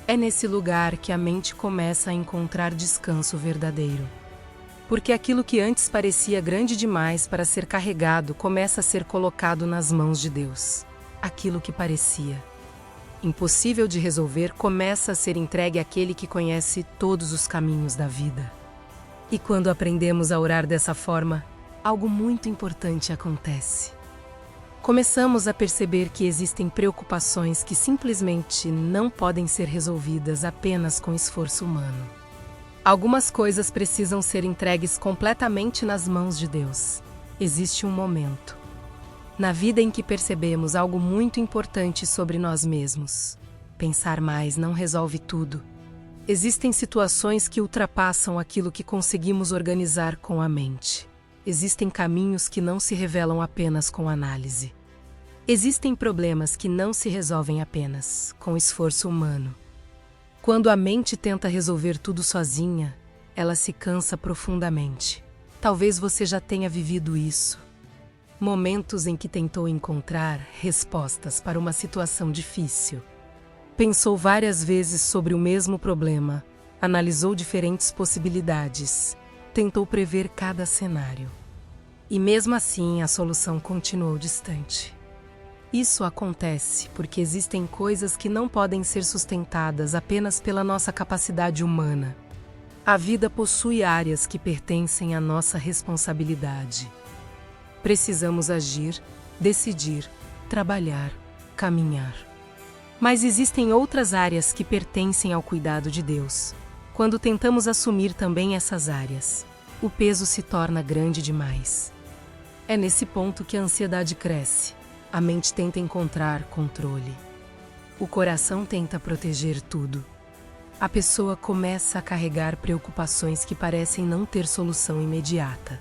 É nesse lugar que a mente começa a encontrar descanso verdadeiro. Porque aquilo que antes parecia grande demais para ser carregado começa a ser colocado nas mãos de Deus. Aquilo que parecia impossível de resolver começa a ser entregue àquele que conhece todos os caminhos da vida. E quando aprendemos a orar dessa forma, algo muito importante acontece. Começamos a perceber que existem preocupações que simplesmente não podem ser resolvidas apenas com esforço humano. Algumas coisas precisam ser entregues completamente nas mãos de Deus. Existe um momento na vida em que percebemos algo muito importante sobre nós mesmos. Pensar mais não resolve tudo. Existem situações que ultrapassam aquilo que conseguimos organizar com a mente. Existem caminhos que não se revelam apenas com análise. Existem problemas que não se resolvem apenas com esforço humano. Quando a mente tenta resolver tudo sozinha, ela se cansa profundamente. Talvez você já tenha vivido isso. Momentos em que tentou encontrar respostas para uma situação difícil. Pensou várias vezes sobre o mesmo problema, analisou diferentes possibilidades, tentou prever cada cenário. E mesmo assim, a solução continuou distante. Isso acontece porque existem coisas que não podem ser sustentadas apenas pela nossa capacidade humana. A vida possui áreas que pertencem à nossa responsabilidade. Precisamos agir, decidir, trabalhar, caminhar. Mas existem outras áreas que pertencem ao cuidado de Deus. Quando tentamos assumir também essas áreas, o peso se torna grande demais. É nesse ponto que a ansiedade cresce. A mente tenta encontrar controle. O coração tenta proteger tudo. A pessoa começa a carregar preocupações que parecem não ter solução imediata.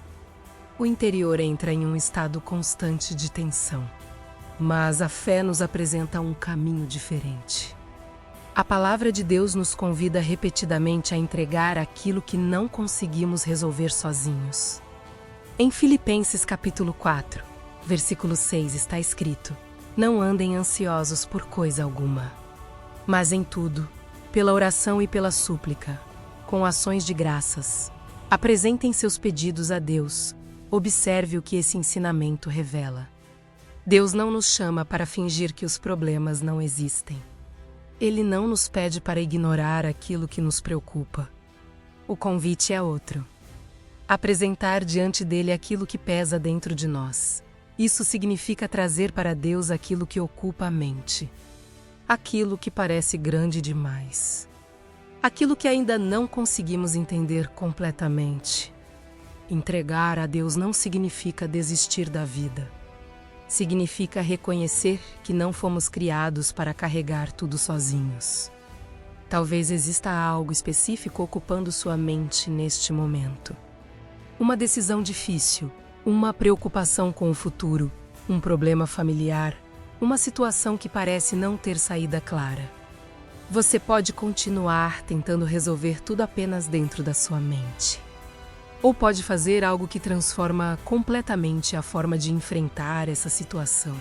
O interior entra em um estado constante de tensão. Mas a fé nos apresenta um caminho diferente. A palavra de Deus nos convida repetidamente a entregar aquilo que não conseguimos resolver sozinhos. Em Filipenses capítulo 4, versículo 6 está escrito: não andem ansiosos por coisa alguma, mas em tudo, pela oração e pela súplica, com ações de graças, apresentem seus pedidos a Deus. Observe o que esse ensinamento revela. Deus não nos chama para fingir que os problemas não existem. Ele não nos pede para ignorar aquilo que nos preocupa. O convite é outro. Apresentar diante dele aquilo que pesa dentro de nós. Isso significa trazer para Deus aquilo que ocupa a mente. Aquilo que parece grande demais. Aquilo que ainda não conseguimos entender completamente. Entregar a Deus não significa desistir da vida. Significa reconhecer que não fomos criados para carregar tudo sozinhos. Talvez exista algo específico ocupando sua mente neste momento. Uma decisão difícil, uma preocupação com o futuro, um problema familiar, uma situação que parece não ter saída clara. Você pode continuar tentando resolver tudo apenas dentro da sua mente. Ou pode fazer algo que transforma completamente a forma de enfrentar essa situação.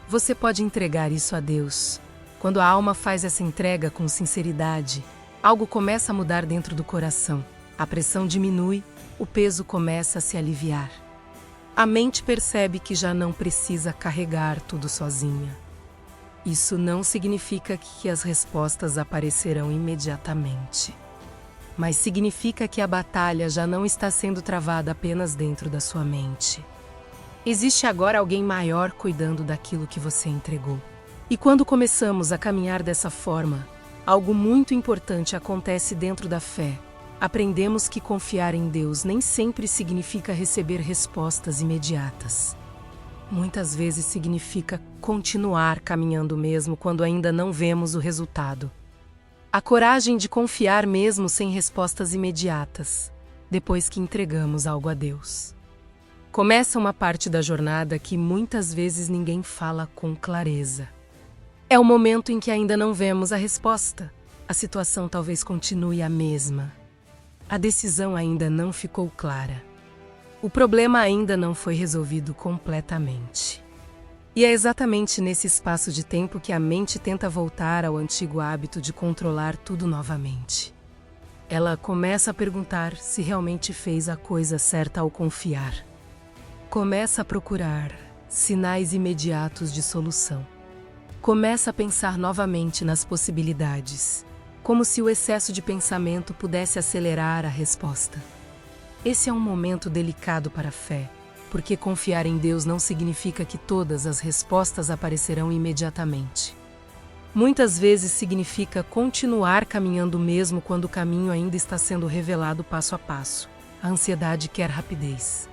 Você pode entregar isso a Deus. Quando a alma faz essa entrega com sinceridade, algo começa a mudar dentro do coração. A pressão diminui, o peso começa a se aliviar. A mente percebe que já não precisa carregar tudo sozinha. Isso não significa que as respostas aparecerão imediatamente, mas significa que a batalha já não está sendo travada apenas dentro da sua mente. Existe agora alguém maior cuidando daquilo que você entregou. E quando começamos a caminhar dessa forma, algo muito importante acontece dentro da fé. Aprendemos que confiar em Deus nem sempre significa receber respostas imediatas. Muitas vezes significa continuar caminhando mesmo quando ainda não vemos o resultado. A coragem de confiar mesmo sem respostas imediatas, depois que entregamos algo a Deus. Começa uma parte da jornada que muitas vezes ninguém fala com clareza. É o momento em que ainda não vemos a resposta. A situação talvez continue a mesma. A decisão ainda não ficou clara. O problema ainda não foi resolvido completamente. E é exatamente nesse espaço de tempo que a mente tenta voltar ao antigo hábito de controlar tudo novamente. Ela começa a perguntar se realmente fez a coisa certa ao confiar. Começa a procurar sinais imediatos de solução. Começa a pensar novamente nas possibilidades, como se o excesso de pensamento pudesse acelerar a resposta. Esse é um momento delicado para a fé, porque confiar em Deus não significa que todas as respostas aparecerão imediatamente. Muitas vezes significa continuar caminhando mesmo quando o caminho ainda está sendo revelado passo a passo. A ansiedade quer rapidez.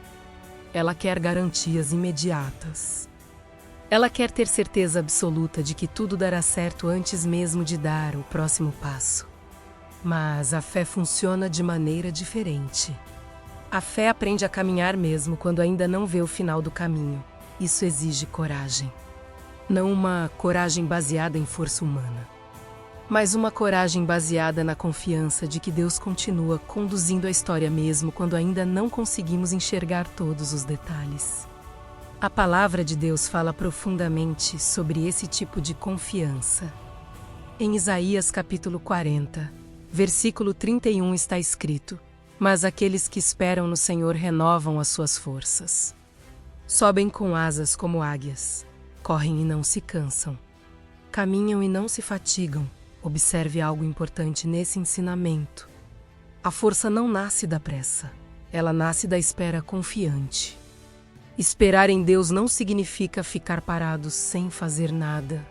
Ela quer garantias imediatas. Ela quer ter certeza absoluta de que tudo dará certo antes mesmo de dar o próximo passo. Mas a fé funciona de maneira diferente. A fé aprende a caminhar mesmo quando ainda não vê o final do caminho. Isso exige coragem. Não uma coragem baseada em força humana, mas uma coragem baseada na confiança de que Deus continua conduzindo a história mesmo quando ainda não conseguimos enxergar todos os detalhes. A palavra de Deus fala profundamente sobre esse tipo de confiança. Em Isaías capítulo 40, versículo 31 está escrito: "Mas aqueles que esperam no Senhor renovam as suas forças. Sobem com asas como águias, correm e não se cansam, caminham e não se fatigam." Observe algo importante nesse ensinamento. A força não nasce da pressa, ela nasce da espera confiante. Esperar em Deus não significa ficar parados sem fazer nada.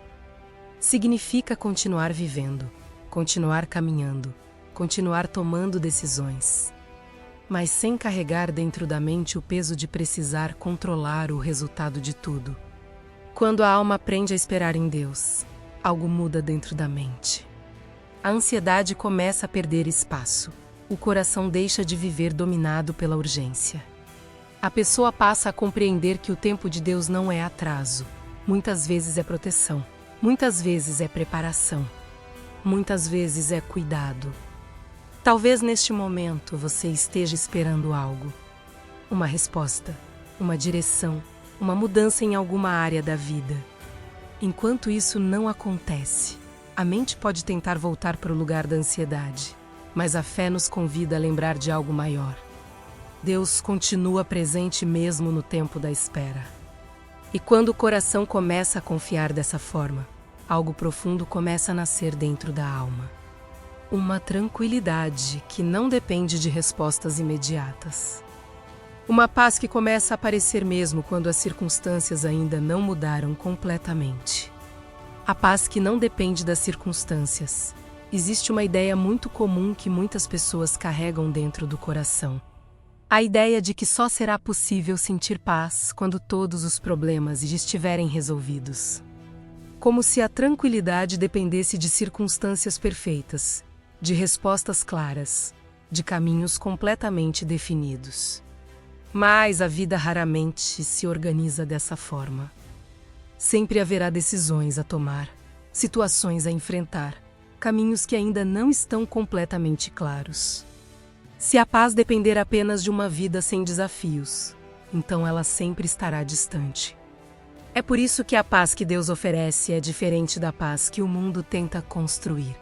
Significa continuar vivendo, continuar caminhando, continuar tomando decisões, mas sem carregar dentro da mente o peso de precisar controlar o resultado de tudo. Quando a alma aprende a esperar em Deus, algo muda dentro da mente. A ansiedade começa a perder espaço. O coração deixa de viver dominado pela urgência. A pessoa passa a compreender que o tempo de Deus não é atraso. Muitas vezes é proteção. Muitas vezes é preparação. Muitas vezes é cuidado. Talvez neste momento você esteja esperando algo. Uma resposta, uma direção, uma mudança em alguma área da vida. Enquanto isso não acontece, a mente pode tentar voltar para o lugar da ansiedade, mas a fé nos convida a lembrar de algo maior. Deus continua presente mesmo no tempo da espera. E quando o coração começa a confiar dessa forma, algo profundo começa a nascer dentro da alma. Uma tranquilidade que não depende de respostas imediatas. Uma paz que começa a aparecer mesmo quando as circunstâncias ainda não mudaram completamente. A paz que não depende das circunstâncias. Existe uma ideia muito comum que muitas pessoas carregam dentro do coração. A ideia de que só será possível sentir paz quando todos os problemas estiverem resolvidos. Como se a tranquilidade dependesse de circunstâncias perfeitas, de respostas claras, de caminhos completamente definidos. Mas a vida raramente se organiza dessa forma. Sempre haverá decisões a tomar, situações a enfrentar, caminhos que ainda não estão completamente claros. Se a paz depender apenas de uma vida sem desafios, então ela sempre estará distante. É por isso que a paz que Deus oferece é diferente da paz que o mundo tenta construir.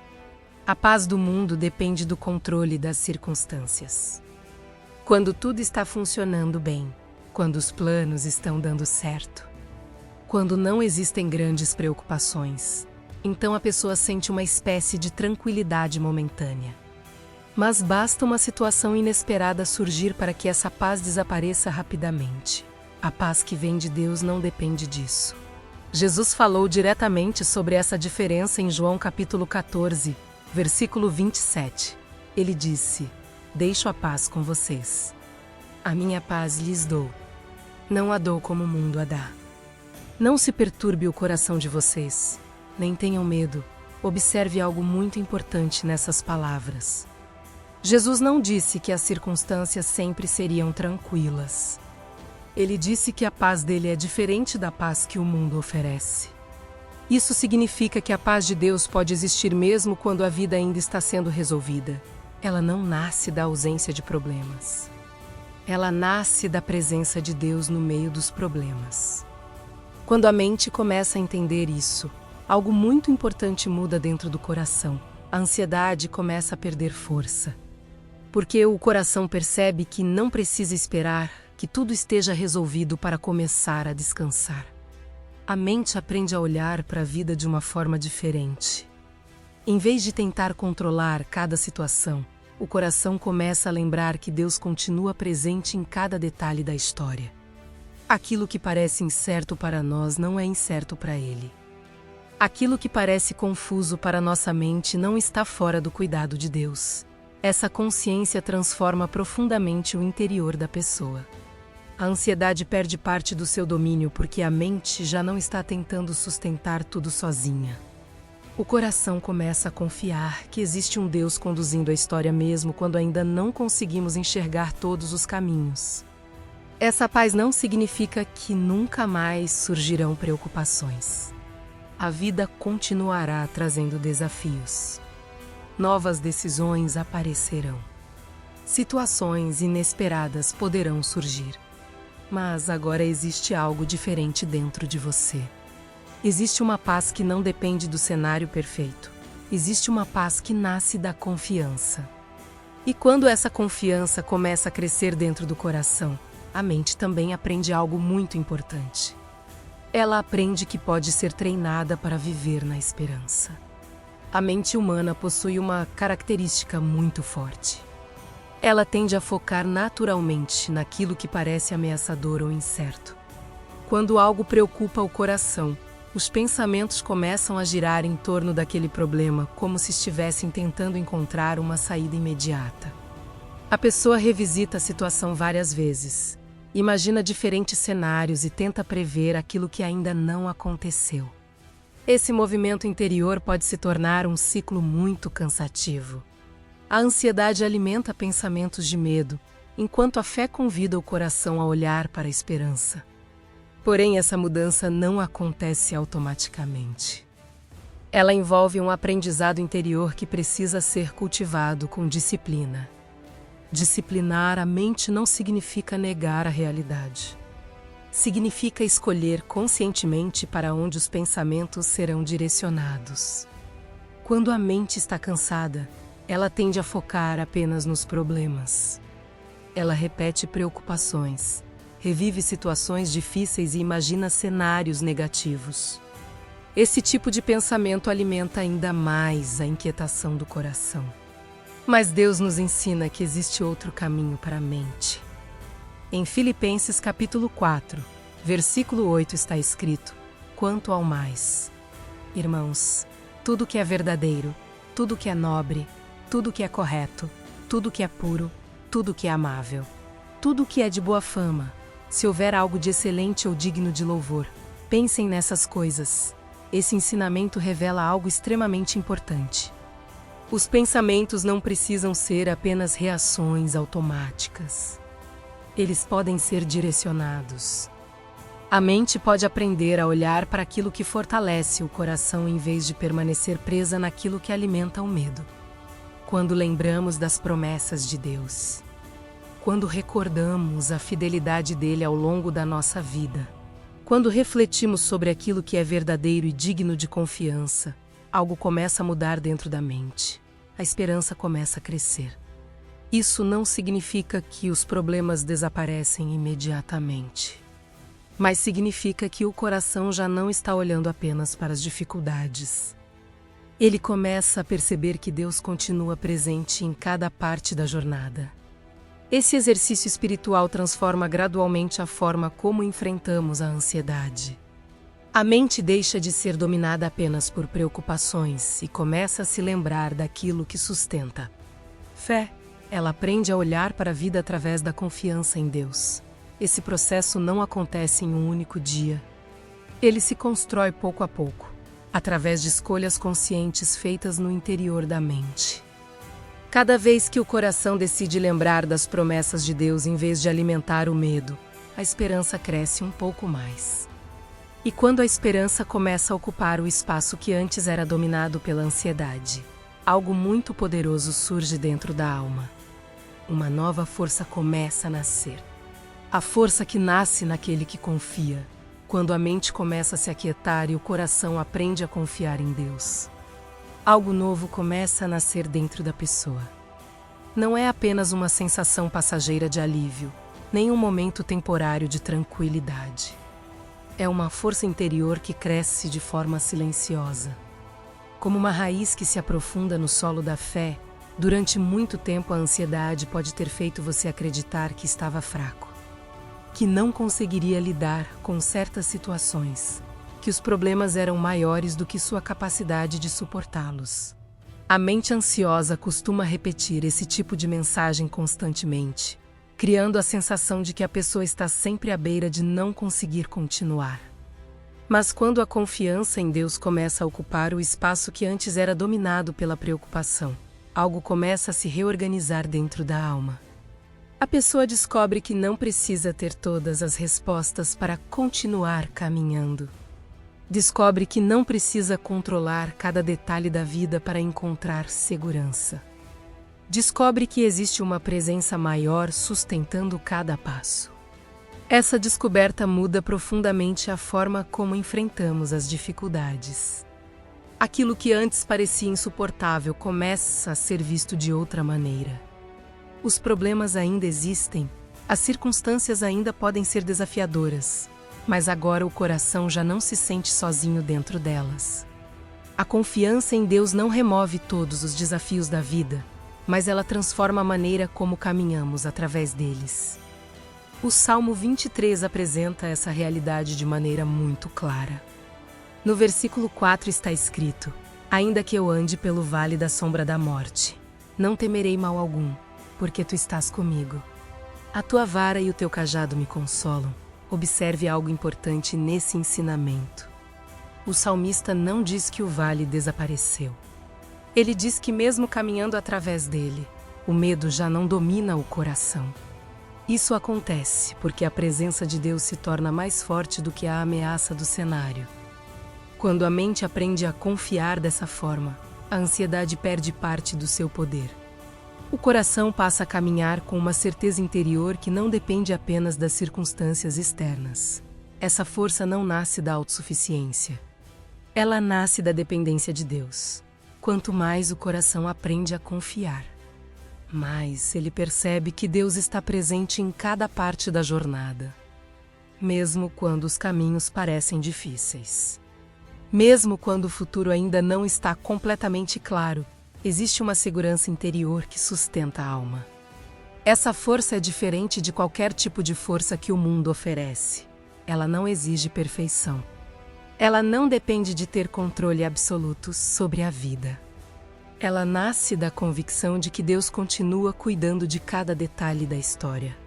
A paz do mundo depende do controle das circunstâncias. Quando tudo está funcionando bem, quando os planos estão dando certo, quando não existem grandes preocupações, então a pessoa sente uma espécie de tranquilidade momentânea. Mas basta uma situação inesperada surgir para que essa paz desapareça rapidamente. A paz que vem de Deus não depende disso. Jesus falou diretamente sobre essa diferença em João capítulo 14, versículo 27. Ele disse: "Deixo a paz com vocês. A minha paz lhes dou. Não a dou como o mundo a dá. Não se perturbe o coração de vocês, nem tenham medo." Observe algo muito importante nessas palavras. Jesus não disse que as circunstâncias sempre seriam tranquilas. Ele disse que a paz dele é diferente da paz que o mundo oferece. Isso significa que a paz de Deus pode existir mesmo quando a vida ainda está sendo resolvida. Ela não nasce da ausência de problemas. Ela nasce da presença de Deus no meio dos problemas. Quando a mente começa a entender isso, algo muito importante muda dentro do coração. A ansiedade começa a perder força. Porque o coração percebe que não precisa esperar que tudo esteja resolvido para começar a descansar. A mente aprende a olhar para a vida de uma forma diferente. Em vez de tentar controlar cada situação, o coração começa a lembrar que Deus continua presente em cada detalhe da história. Aquilo que parece incerto para nós não é incerto para Ele. Aquilo que parece confuso para nossa mente não está fora do cuidado de Deus. Essa consciência transforma profundamente o interior da pessoa. A ansiedade perde parte do seu domínio porque a mente já não está tentando sustentar tudo sozinha. O coração começa a confiar que existe um Deus conduzindo a história mesmo quando ainda não conseguimos enxergar todos os caminhos. Essa paz não significa que nunca mais surgirão preocupações. A vida continuará trazendo desafios. Novas decisões aparecerão. Situações inesperadas poderão surgir. Mas agora existe algo diferente dentro de você. Existe uma paz que não depende do cenário perfeito. Existe uma paz que nasce da confiança. E quando essa confiança começa a crescer dentro do coração, a mente também aprende algo muito importante. Ela aprende que pode ser treinada para viver na esperança. A mente humana possui uma característica muito forte. Ela tende a focar naturalmente naquilo que parece ameaçador ou incerto. Quando algo preocupa o coração, os pensamentos começam a girar em torno daquele problema, como se estivessem tentando encontrar uma saída imediata. A pessoa revisita a situação várias vezes, imagina diferentes cenários e tenta prever aquilo que ainda não aconteceu. Esse movimento interior pode se tornar um ciclo muito cansativo. A ansiedade alimenta pensamentos de medo, enquanto a fé convida o coração a olhar para a esperança. Porém, essa mudança não acontece automaticamente. Ela envolve um aprendizado interior que precisa ser cultivado com disciplina. Disciplinar a mente não significa negar a realidade. Significa escolher conscientemente para onde os pensamentos serão direcionados. Quando a mente está cansada, ela tende a focar apenas nos problemas. Ela repete preocupações, revive situações difíceis e imagina cenários negativos. Esse tipo de pensamento alimenta ainda mais a inquietação do coração. Mas Deus nos ensina que existe outro caminho para a mente. Em Filipenses capítulo 4, versículo 8 está escrito: "Quanto ao mais, irmãos, tudo que é verdadeiro, tudo que é nobre, tudo que é correto, tudo que é puro, tudo que é amável, tudo que é de boa fama, se houver algo de excelente ou digno de louvor, pensem nessas coisas." Esse ensinamento revela algo extremamente importante. Os pensamentos não precisam ser apenas reações automáticas. Eles podem ser direcionados. A mente pode aprender a olhar para aquilo que fortalece o coração em vez de permanecer presa naquilo que alimenta o medo. quando lembramos das promessas de Deus, quando recordamos a fidelidade dele ao longo da nossa vida, quando refletimos sobre aquilo que é verdadeiro e digno de confiança, algo começa a mudar dentro da mente. A esperança começa a crescer. Isso não significa que os problemas desaparecem imediatamente, mas significa que o coração já não está olhando apenas para as dificuldades. Ele começa a perceber que Deus continua presente em cada parte da jornada. Esse exercício espiritual transforma gradualmente a forma como enfrentamos a ansiedade. A mente deixa de ser dominada apenas por preocupações e começa a se lembrar daquilo que sustenta. Fé. Ela aprende a olhar para a vida através da confiança em Deus. Esse processo não acontece em um único dia. Ele se constrói pouco a pouco, através de escolhas conscientes feitas no interior da mente. Cada vez que o coração decide lembrar das promessas de Deus em vez de alimentar o medo, a esperança cresce um pouco mais. E quando a esperança começa a ocupar o espaço que antes era dominado pela ansiedade, algo muito poderoso surge dentro da alma. Uma nova força começa a nascer. A força que nasce naquele que confia, quando a mente começa a se aquietar e o coração aprende a confiar em Deus. Algo novo começa a nascer dentro da pessoa. Não é apenas uma sensação passageira de alívio, nem um momento temporário de tranquilidade. É uma força interior que cresce de forma silenciosa. Como uma raiz que se aprofunda no solo da fé, durante muito tempo a ansiedade pode ter feito você acreditar que estava fraco, que não conseguiria lidar com certas situações, que os problemas eram maiores do que sua capacidade de suportá-los. A mente ansiosa costuma repetir esse tipo de mensagem constantemente, criando a sensação de que a pessoa está sempre à beira de não conseguir continuar. Mas quando a confiança em Deus começa a ocupar o espaço que antes era dominado pela preocupação, algo começa a se reorganizar dentro da alma. A pessoa descobre que não precisa ter todas as respostas para continuar caminhando. Descobre que não precisa controlar cada detalhe da vida para encontrar segurança. Descobre que existe uma presença maior sustentando cada passo. Essa descoberta muda profundamente a forma como enfrentamos as dificuldades. Aquilo que antes parecia insuportável começa a ser visto de outra maneira. Os problemas ainda existem, as circunstâncias ainda podem ser desafiadoras, mas agora o coração já não se sente sozinho dentro delas. A confiança em Deus não remove todos os desafios da vida, mas ela transforma a maneira como caminhamos através deles. O Salmo 23 apresenta essa realidade de maneira muito clara. No versículo 4 está escrito: ainda que eu ande pelo vale da sombra da morte, não temerei mal algum, porque tu estás comigo. A tua vara e o teu cajado me consolam. Observe algo importante nesse ensinamento. O salmista não diz que o vale desapareceu. Ele diz que mesmo caminhando através dele, o medo já não domina o coração. Isso acontece porque a presença de Deus se torna mais forte do que a ameaça do cenário. Quando a mente aprende a confiar dessa forma, a ansiedade perde parte do seu poder. O coração passa a caminhar com uma certeza interior que não depende apenas das circunstâncias externas. Essa força não nasce da autossuficiência. Ela nasce da dependência de Deus. Quanto mais o coração aprende a confiar, mais ele percebe que Deus está presente em cada parte da jornada, mesmo quando os caminhos parecem difíceis. Mesmo quando o futuro ainda não está completamente claro, existe uma segurança interior que sustenta a alma. Essa força é diferente de qualquer tipo de força que o mundo oferece. Ela não exige perfeição. Ela não depende de ter controle absoluto sobre a vida. Ela nasce da convicção de que Deus continua cuidando de cada detalhe da história.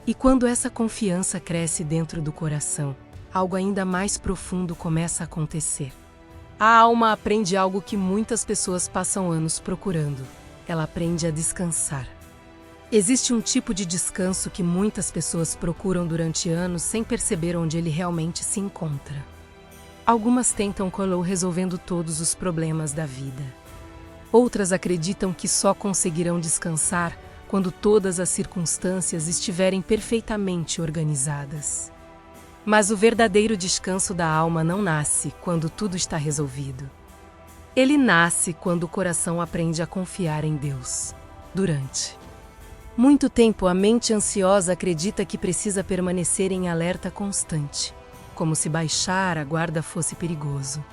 E quando essa confiança cresce dentro do coração, algo ainda mais profundo começa a acontecer. A alma aprende algo que muitas pessoas passam anos procurando. Ela aprende a descansar. Existe um tipo de descanso que muitas pessoas procuram durante anos sem perceber onde ele realmente se encontra. Algumas tentam resolvendo todos os problemas da vida. Outras acreditam que só conseguirão descansar quando todas as circunstâncias estiverem perfeitamente organizadas. Mas o verdadeiro descanso da alma não nasce quando tudo está resolvido. Ele nasce quando o coração aprende a confiar em Deus. Durante muito tempo, a mente ansiosa acredita que precisa permanecer em alerta constante, como se baixar a guarda fosse perigoso.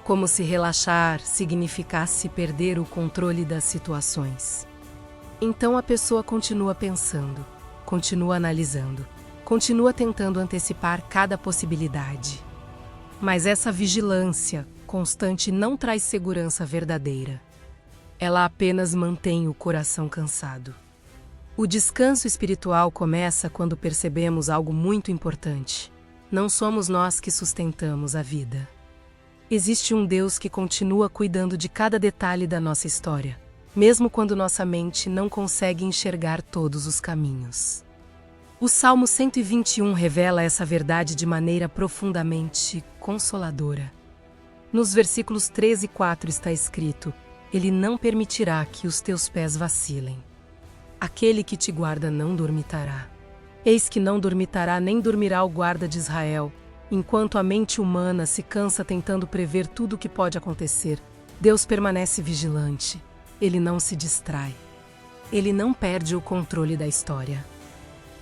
Como se relaxar significasse perder o controle das situações. Então a pessoa continua pensando, continua analisando, continua tentando antecipar cada possibilidade. Mas essa vigilância constante não traz segurança verdadeira. Ela apenas mantém o coração cansado. O descanso espiritual começa quando percebemos algo muito importante. Não somos nós que sustentamos a vida. Existe um Deus que continua cuidando de cada detalhe da nossa história, mesmo quando nossa mente não consegue enxergar todos os caminhos. O Salmo 121 revela essa verdade de maneira profundamente consoladora. Nos versículos 3 e 4 está escrito: Ele não permitirá que os teus pés vacilem. Aquele que te guarda não dormitará. Eis que não dormitará nem dormirá o guarda de Israel. Enquanto a mente humana se cansa tentando prever tudo o que pode acontecer, Deus permanece vigilante. Ele não se distrai. Ele não perde o controle da história.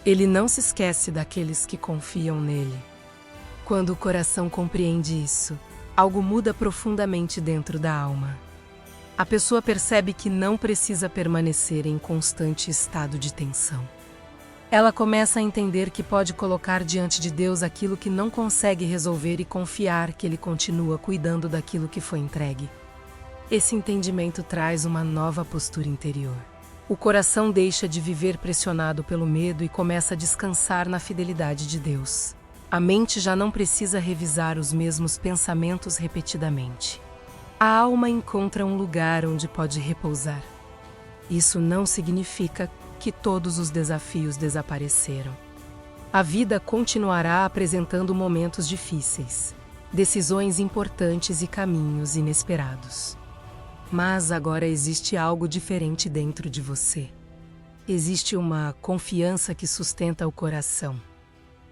Ele não se esquece daqueles que confiam nele. Quando o coração compreende isso, algo muda profundamente dentro da alma. A pessoa percebe que não precisa permanecer em constante estado de tensão. Ela começa a entender que pode colocar diante de Deus aquilo que não consegue resolver e confiar que Ele continua cuidando daquilo que foi entregue. Esse entendimento traz uma nova postura interior. O coração deixa de viver pressionado pelo medo e começa a descansar na fidelidade de Deus. A mente já não precisa revisar os mesmos pensamentos repetidamente. A alma encontra um lugar onde pode repousar. Isso não significa que todos os desafios desapareceram. A vida continuará apresentando momentos difíceis, decisões importantes e caminhos inesperados. Mas agora existe algo diferente dentro de você. Existe uma confiança que sustenta o coração.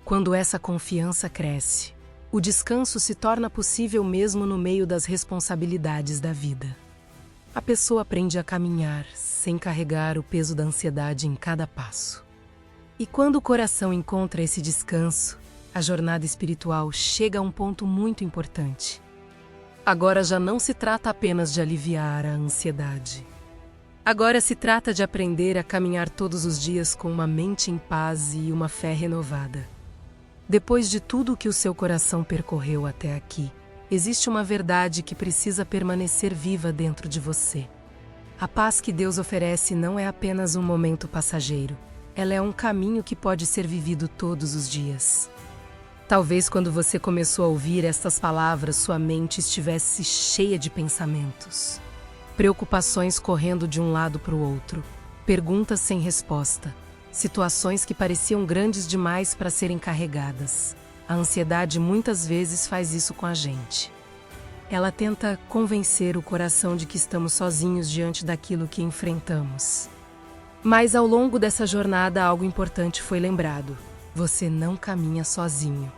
Quando essa confiança cresce, o descanso se torna possível mesmo no meio das responsabilidades da vida. A pessoa aprende a caminhar sem carregar o peso da ansiedade em cada passo. E quando o coração encontra esse descanso, a jornada espiritual chega a um ponto muito importante. Agora já não se trata apenas de aliviar a ansiedade. Agora se trata de aprender a caminhar todos os dias com uma mente em paz e uma fé renovada. Depois de tudo o que o seu coração percorreu até aqui, existe uma verdade que precisa permanecer viva dentro de você. A paz que Deus oferece não é apenas um momento passageiro. Ela é um caminho que pode ser vivido todos os dias. Talvez quando você começou a ouvir estas palavras, sua mente estivesse cheia de pensamentos. Preocupações correndo de um lado para o outro. Perguntas sem resposta. Situações que pareciam grandes demais para serem carregadas. A ansiedade muitas vezes faz isso com a gente. Ela tenta convencer o coração de que estamos sozinhos diante daquilo que enfrentamos. Mas ao longo dessa jornada, algo importante foi lembrado. Você não caminha sozinho.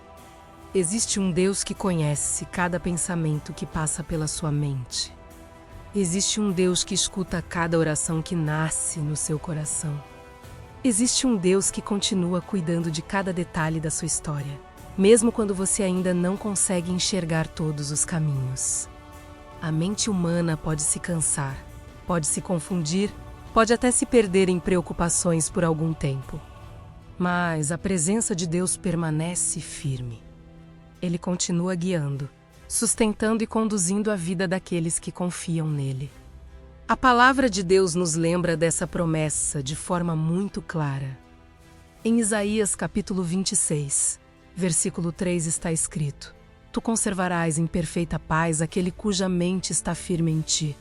Existe um Deus que conhece cada pensamento que passa pela sua mente. Existe um Deus que escuta cada oração que nasce no seu coração. Existe um Deus que continua cuidando de cada detalhe da sua história, mesmo quando você ainda não consegue enxergar todos os caminhos. A mente humana pode se cansar, pode se confundir, pode até se perder em preocupações por algum tempo. Mas a presença de Deus permanece firme. Ele continua guiando, sustentando e conduzindo a vida daqueles que confiam nele. A palavra de Deus nos lembra dessa promessa de forma muito clara. Em Isaías capítulo 26, versículo 3 está escrito: Tu conservarás em perfeita paz aquele cuja mente está firme em ti,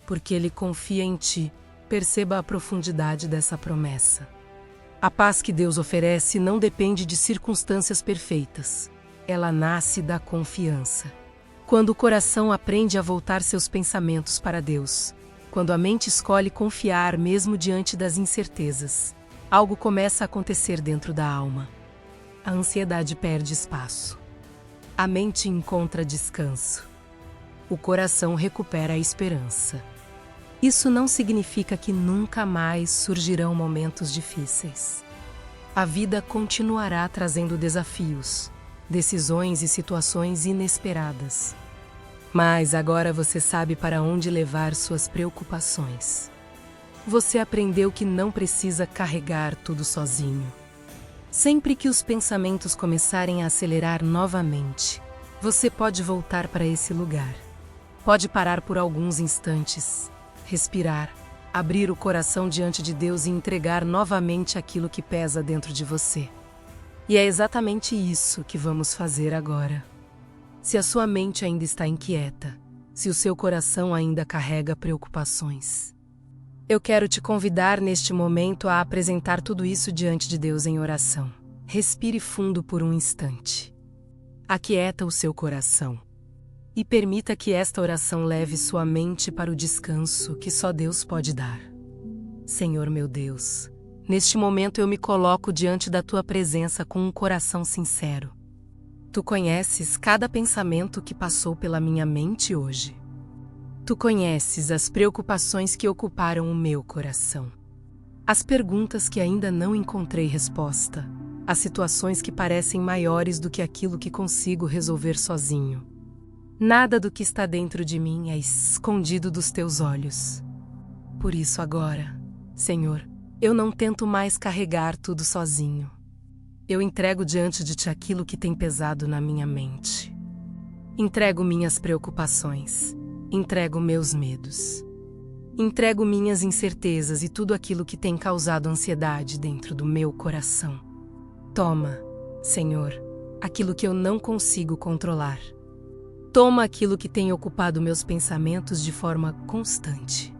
porque ele confia em ti. Perceba a profundidade dessa promessa. A paz que Deus oferece não depende de circunstâncias perfeitas. Ela nasce da confiança. Quando o coração aprende a voltar seus pensamentos para Deus, Quando a mente escolhe confiar mesmo diante das incertezas, algo começa a acontecer dentro da alma. A ansiedade perde espaço. A mente encontra descanso. O coração recupera a esperança. Isso não significa que nunca mais surgirão momentos difíceis. A vida continuará trazendo desafios, decisões e situações inesperadas. Mas agora você sabe para onde levar suas preocupações. Você aprendeu que não precisa carregar tudo sozinho. Sempre que os pensamentos começarem a acelerar novamente, você pode voltar para esse lugar. Pode parar por alguns instantes, respirar, abrir o coração diante de Deus e entregar novamente aquilo que pesa dentro de você. E é exatamente isso que vamos fazer agora. Se a sua mente ainda está inquieta, se o seu coração ainda carrega preocupações, eu quero te convidar neste momento a apresentar tudo isso diante de Deus em oração. Respire fundo por um instante. Aquieta o seu coração. E permita que esta oração leve sua mente para o descanso que só Deus pode dar. Senhor meu Deus, neste momento eu me coloco diante da Tua presença com um coração sincero. Tu conheces cada pensamento que passou pela minha mente hoje. Tu conheces as preocupações que ocuparam o meu coração. As perguntas que ainda não encontrei resposta. As situações que parecem maiores do que aquilo que consigo resolver sozinho. Nada do que está dentro de mim é escondido dos teus olhos. Por isso agora, Senhor, eu não tento mais carregar tudo sozinho. Eu entrego diante de Ti aquilo que tem pesado na minha mente. Entrego minhas preocupações. Entrego meus medos. Entrego minhas incertezas e tudo aquilo que tem causado ansiedade dentro do meu coração. Toma, Senhor, aquilo que eu não consigo controlar. Toma aquilo que tem ocupado meus pensamentos de forma constante.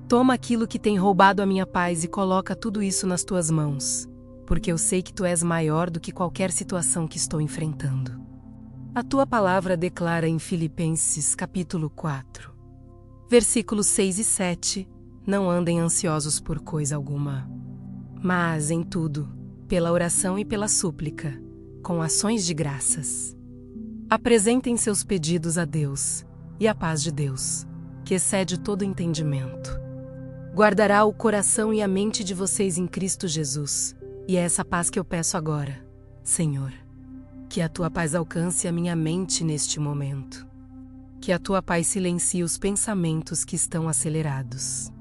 Toma aquilo que tem roubado a minha paz e coloca tudo isso nas Tuas mãos, porque eu sei que Tu és maior do que qualquer situação que estou enfrentando. A Tua palavra declara em Filipenses capítulo 4, versículos 6 e 7, não andem ansiosos por coisa alguma, mas em tudo, pela oração e pela súplica, com ações de graças. Apresentem seus pedidos a Deus, e a paz de Deus, que excede todo entendimento, guardará o coração e a mente de vocês em Cristo Jesus. E é essa paz que eu peço agora, Senhor. Que a Tua paz alcance a minha mente neste momento. Que a Tua paz silencie os pensamentos que estão acelerados.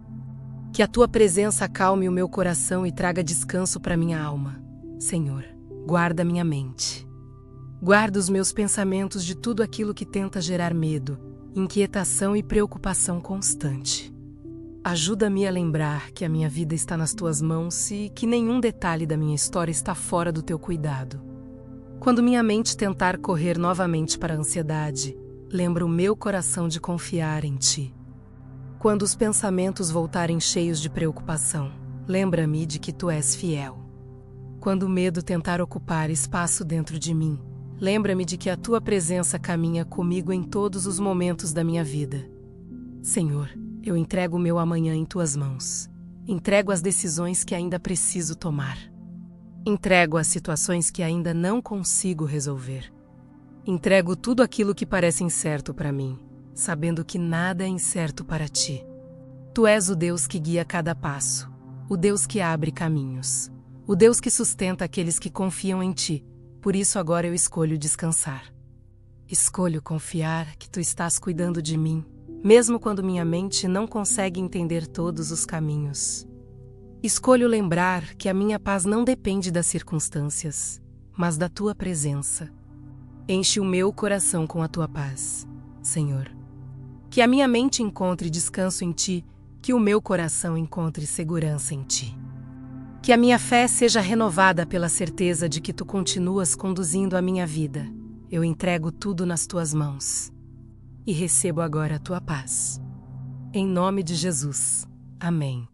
Que a Tua presença acalme o meu coração e traga descanso para minha alma. Senhor, guarda minha mente. Guarda os meus pensamentos de tudo aquilo que tenta gerar medo, inquietação e preocupação constante. Ajuda-me a lembrar que a minha vida está nas Tuas mãos e que nenhum detalhe da minha história está fora do Teu cuidado. Quando minha mente tentar correr novamente para a ansiedade, lembra o meu coração de confiar em Ti. Quando os pensamentos voltarem cheios de preocupação, lembra-me de que Tu és fiel. Quando o medo tentar ocupar espaço dentro de mim, lembra-me de que a Tua presença caminha comigo em todos os momentos da minha vida. Senhor, eu entrego o meu amanhã em Tuas mãos. Entrego as decisões que ainda preciso tomar. Entrego as situações que ainda não consigo resolver. Entrego tudo aquilo que parece incerto para mim, sabendo que nada é incerto para Ti. Tu és o Deus que guia cada passo, o Deus que abre caminhos, o Deus que sustenta aqueles que confiam em Ti. Por isso agora eu escolho descansar. Escolho confiar que Tu estás cuidando de mim, mesmo quando minha mente não consegue entender todos os caminhos. Escolho lembrar que a minha paz não depende das circunstâncias, mas da Tua presença. Enche o meu coração com a Tua paz, Senhor. Que a minha mente encontre descanso em Ti, que o meu coração encontre segurança em Ti. Que a minha fé seja renovada pela certeza de que Tu continuas conduzindo a minha vida. Eu entrego tudo nas Tuas mãos. E recebo agora a Tua paz. Em nome de Jesus. Amém.